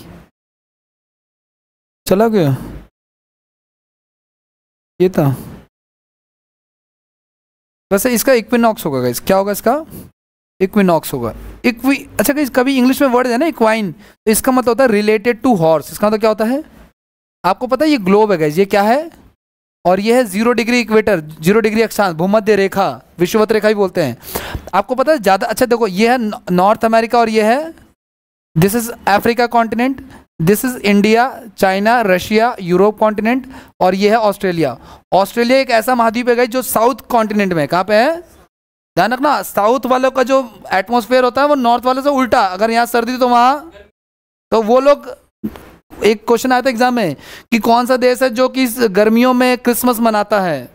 S1: चला गया ये था। वैसे इसका इक्विनॉक्स होगा गाइस, क्या होगा इसका? इक्विनॉक्स होगा। अच्छा गाइस, कभी इंग्लिश में वर्ड है ना इक्वाइन, तो इसका मतलब होता है रिलेटेड टू हॉर्स। इसका मतलब क्या होता है? आपको पता है ये ग्लोब है गाइस, ये क्या है? और ये है 0 डिग्री इक्वेटर, 0 डिग्री अक्षांश, भूमध्य रेखा, विषुवत रेखा भी बोलते हैं। आपको पता है ज़्यादा, अच्छा देखो ये है नॉर्थ अमेरिका और ये है, this is Africa continent, this is India, China, Russia, Europe continent, और ये है ऑस्ट्रेलिया। ऑस्ट्रेलिया एक ऐसा महाद्वीप है गाइस जो साउथ कॉन्टिनेंट में, कहाँ पे है? ध्यान रखना, साउथ वालों का जो एटमॉस्फेयर होता है वो नॉर्थ वाले से उल्टा। अगर यहाँ सर्दी तो वहाँ, तो वो लोग, एक क्वेश्चन आया था एग्जाम में कि कौन सा देश है जो कि गर्मियों में क्रिसमस मनाता है?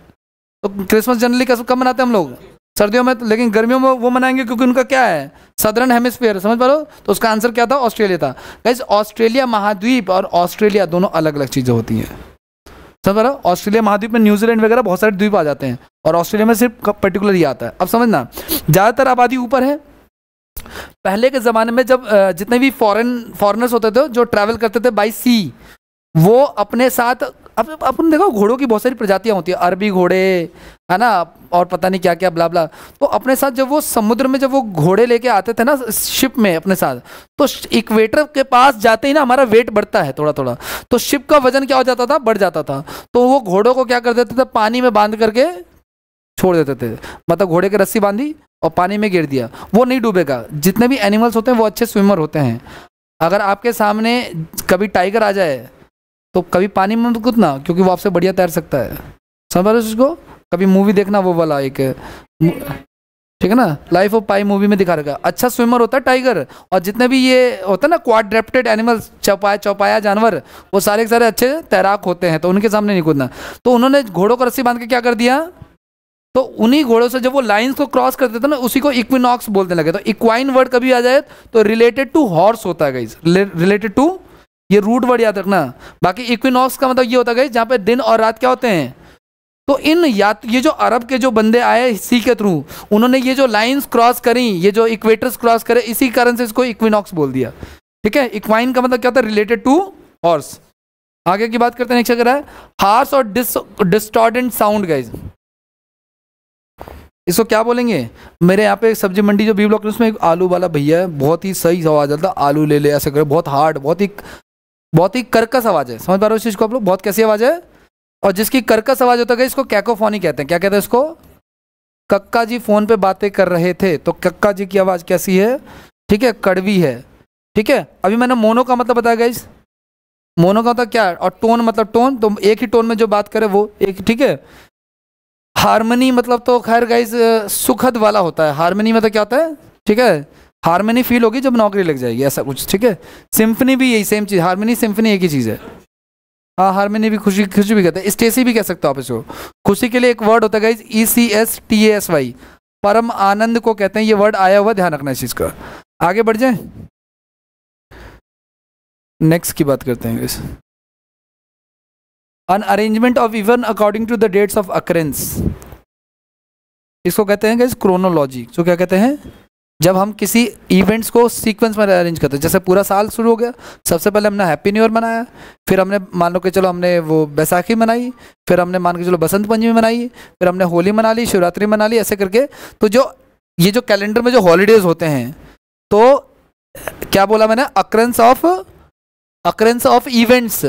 S1: तो क्रिसमस जनरली कब मनाते हैं हम लोग? सर्दियों में, लेकिन गर्मियों में वो मनाएंगे क्योंकि उनका क्या है? सदर्न हेमिस्फीयर, समझ पा रहे हो? तो उसका आंसर क्या था? ऑस्ट्रेलिया था गाइस। ऑस्ट्रेलिया महाद्वीप और ऑस्ट्रेलिया दोनों अलग अलग चीज़ें होती हैं, समझ पा रहे हो? ऑस्ट्रेलिया महाद्वीप में न्यूजीलैंड वगैरह बहुत सारे द्वीप आ जाते हैं, और ऑस्ट्रेलिया में सिर्फ पर्टिकुलर ही आता है। अब समझना, ज़्यादातर आबादी ऊपर है। पहले के ज़माने में जब जितने भी फॉरेनर्स होते थे जो ट्रैवल करते थे बाई सी, वो अपने साथ, अब अपन देखो घोड़ों की बहुत सारी प्रजातियां होती है, अरबी घोड़े है ना, और पता नहीं क्या क्या ब्ला ब्ला। तो अपने साथ जब वो समुद्र में जब वो घोड़े लेके आते थे ना शिप में अपने साथ, तो इक्वेटर के पास जाते ही ना हमारा वेट बढ़ता है थोड़ा थोड़ा, तो शिप का वजन क्या हो जाता था? बढ़ जाता था। तो वो घोड़ों को क्या कर देते थे? पानी में बांध करके छोड़ देते थे, मतलब घोड़े की रस्सी बांधी और पानी में गिर दिया, वो नहीं डूबेगा। जितने भी एनिमल्स होते हैं वो अच्छे स्विमर होते हैं। अगर आपके सामने कभी टाइगर आ जाए तो कभी पानी में मत कूदना, क्योंकि वो आपसे बढ़िया तैर सकता है, समझ रहे हो उसको? कभी मूवी देखना वो वाला एक, ठीक है ना, लाइफ ऑफ पाई मूवी में दिखा रखा, अच्छा स्विमर होता है टाइगर। और जितने भी ये होता है ना क्वाड्रेप्टेड एनिमल्स, चौपाया जानवर, वो सारे के सारे अच्छे तैराक होते हैं, तो उनके सामने नहीं कूदना। तो उन्होंने घोड़ों को रस्सी बांध के क्या कर दिया, तो उन्हीं घोड़ों से जब वो लाइंस को क्रॉस करते थे ना, उसी को इक्विनॉक्स बोलने लगे। तो इक्वाइन वर्ड कभी आ जाए तो रिलेटेड टू हॉर्स होता है गाइस, रिलेटेड टू, ये रूट वर्ड याद रखना। बाकी इक्विनॉक्स का मतलब ये होता है गाइस जहाँ पे दिन और रात क्या होते हैं। तो ये जो अरब के जो बंदे आए सी के थ्रू, उन्होंने ये जो लाइंस क्रॉस करी, ये जो इक्वेटर्स क्रॉस करे, इसी कारण से इसको इक्विनॉक्स बोल दिया, ठीक है। इक्वाइन का मतलब क्या होता है? Related to horse. आगे की बात करते हैं, नेक्स्ट अगर है हार्स और डिस्टॉर्डेंट साउंड गाइस, इसको क्या बोलेंगे? मेरे यहाँ पे सब्जी मंडी जो बी ब्लॉक, उसमें एक आलू वाला भैया है, बहुत ही सही आवाज आता है, आलू ले ले ऐसे करे, बहुत हार्ड, बहुत ही कर्कश आवाज है, समझ पा रहे हो इस चीज को आप लोग? बहुत कैसी आवाज है? और जिसकी कर्कश आवाज होता है इसको कैकोफोनी कहते हैं। क्या कहते हैं इसको? कक्का जी फोन पे बातें कर रहे थे, तो कक्का जी की आवाज कैसी है? ठीक है, कड़वी है, ठीक है। अभी मैंने मोनो का मतलब बताया गाइस, मोनो का मतलब क्या, और टोन मतलब टोन, तो एक ही टोन में जो बात करे वो एक, ठीक है। हार्मनी मतलब तो खैर गाइस सुखद वाला होता है, हार्मनी मतलब क्या होता है, ठीक है। हार्मनी फील होगी जब नौकरी लग जाएगी, ऐसा कुछ, ठीक है। सिम्फनी भी यही सेम चीज, हार्मनी सिम्फनी एक ही चीज है। हाँ, हार्मनी भी खुशी भी कहते हैं, स्टेसी भी कह सकते हो आप इसको। खुशी के लिए एक वर्ड होता है गाइस ECSTASY, परम आनंद को कहते हैं, ये वर्ड आया हुआ, ध्यान रखना इस चीज का। आगे बढ़ जाए, नेक्स्ट की बात करते हैं guys. An arrangement of event according to the dates of occurrence, इसको कहते हैं गाइस क्रोनोलॉजी। तो क्या कहते हैं? जब हम किसी इवेंट्स को सीक्वेंस में अरेंज करते हैं, जैसे पूरा साल शुरू हो गया, सबसे पहले हमने हैप्पी न्यू ईयर मनाया, फिर हमने मान लो कि चलो हमने वो बैसाखी मनाई, फिर हमने मान के चलो बसंत पंचमी मनाई, फिर हमने होली मना ली, शिवरात्रि मना ली, ऐसे करके। तो जो ये जो कैलेंडर में जो हॉलीडेज होते हैं, तो क्या बोला मैंने? अकरेंस ऑफ इवेंट्स,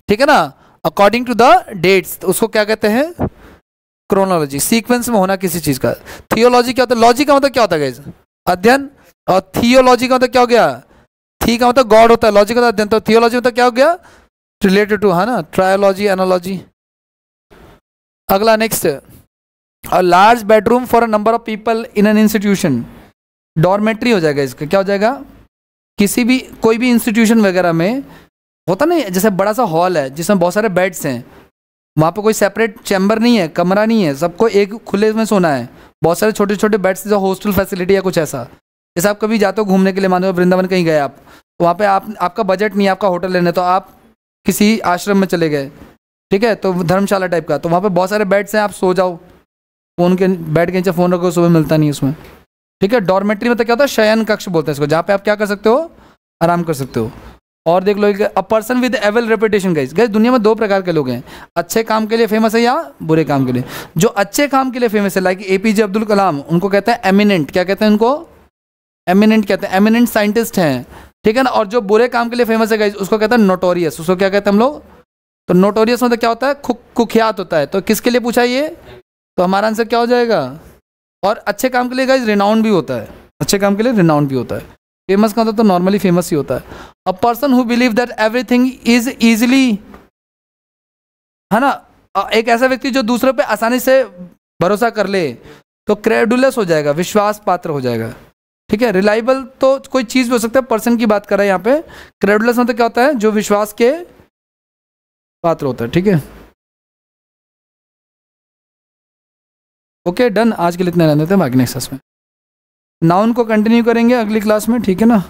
S1: ठीक है ना, अकॉर्डिंग टू द डेट्स, उसको क्या कहते हैं? क्रोनोलॉजी, सीक्वेंस में होना किसी चीज का। थियोलॉजी क्या होता है? लॉजी का मतलब क्या होता है गाइस? अध्ययन। और थियोलॉजी का मतलब क्या हो गया? थी का मतलब गॉड होता है, लॉजी का मतलब अध्ययन, तो थियोलॉजी मतलब क्या हो गया? रिलेटेड टू, है ना, ट्रायोलॉजी, एनालॉजी। अगला next, a large bedroom for a number of people in an institution, dormitory हो जाएगा इसका। क्या हो जाएगा? किसी भी कोई भी इंस्टीट्यूशन वगैरह में होता नहीं, जैसे बड़ा सा हॉल है जिसमें बहुत सारे बेड्स हैं, वहाँ पे कोई सेपरेट चैम्बर नहीं है, कमरा नहीं है, सबको एक खुले में सोना है। बहुत सारे छोटे छोटे बेड्स, जो हॉस्टल फैसिलिटी है कुछ ऐसा। जैसे आप कभी जाते हो घूमने के लिए, मान लो वृंदावन कहीं गए आप, तो वहाँ पे आपका बजट नहीं है आपका होटल लेने, तो आप किसी आश्रम में चले गए, ठीक है, तो धर्मशाला टाइप का, तो वहाँ पे बहुत सारे बेड्स हैं, आप सो जाओ, फ़ोन के बेड के नीचे फ़ोन रखो, सुबह मिलता नहीं उसमें, ठीक है। डॉर्मेट्री में तो क्या होता है, शयन कक्ष बोलते हैं इसको, जहाँ पे आप क्या कर सकते हो, आराम कर सकते हो। और देख लो, a person with evil reputation. Guys दुनिया में दो प्रकार के लोग हैं, अच्छे काम के लिए फेमस है या बुरे काम के लिए। जो अच्छे काम के लिए फेमस है, लाइक एपीजे अब्दुल कलाम, उनको कहते हैं एमिनेंट, क्या कहते हैं उनको, एमिनेंट कहते हैं, एमिनेंट साइंटिस्ट हैं, ठीक है ना। और जो बुरे काम के लिए फेमस है गाइस, उसको कहते हैं नोटोरियस। उसको क्या कहते हैं हम लोग, तो नोटोरियस मतलब क्या होता है, कुख्यात होता है। तो किसके लिए पूछा ये, तो हमारा आंसर क्या हो जाएगा। और अच्छे काम के लिए गाइस रिनाउंड भी होता है, अच्छे काम के लिए रिनाउंड भी होता है। फेमस का तो नॉर्मली फेमस ही होता है। A person who believe that everything is easily, है ना, एक ऐसा व्यक्ति जो दूसरों पे आसानी से भरोसा कर ले, तो क्रेडुलस हो जाएगा, विश्वास पात्र हो जाएगा, ठीक है। रिलायबल तो कोई चीज भी हो सकता है, पर्सन की बात कर रहा है यहाँ पे। क्रेडुलस मतलब क्या होता है, जो विश्वास के पात्र होता है, ठीक है। ओके डन, आज के लिए इतने रहने थे, बाकी नेक्स्ट क्लास में नाउन को कंटिन्यू करेंगे अगली क्लास में, ठीक है ना।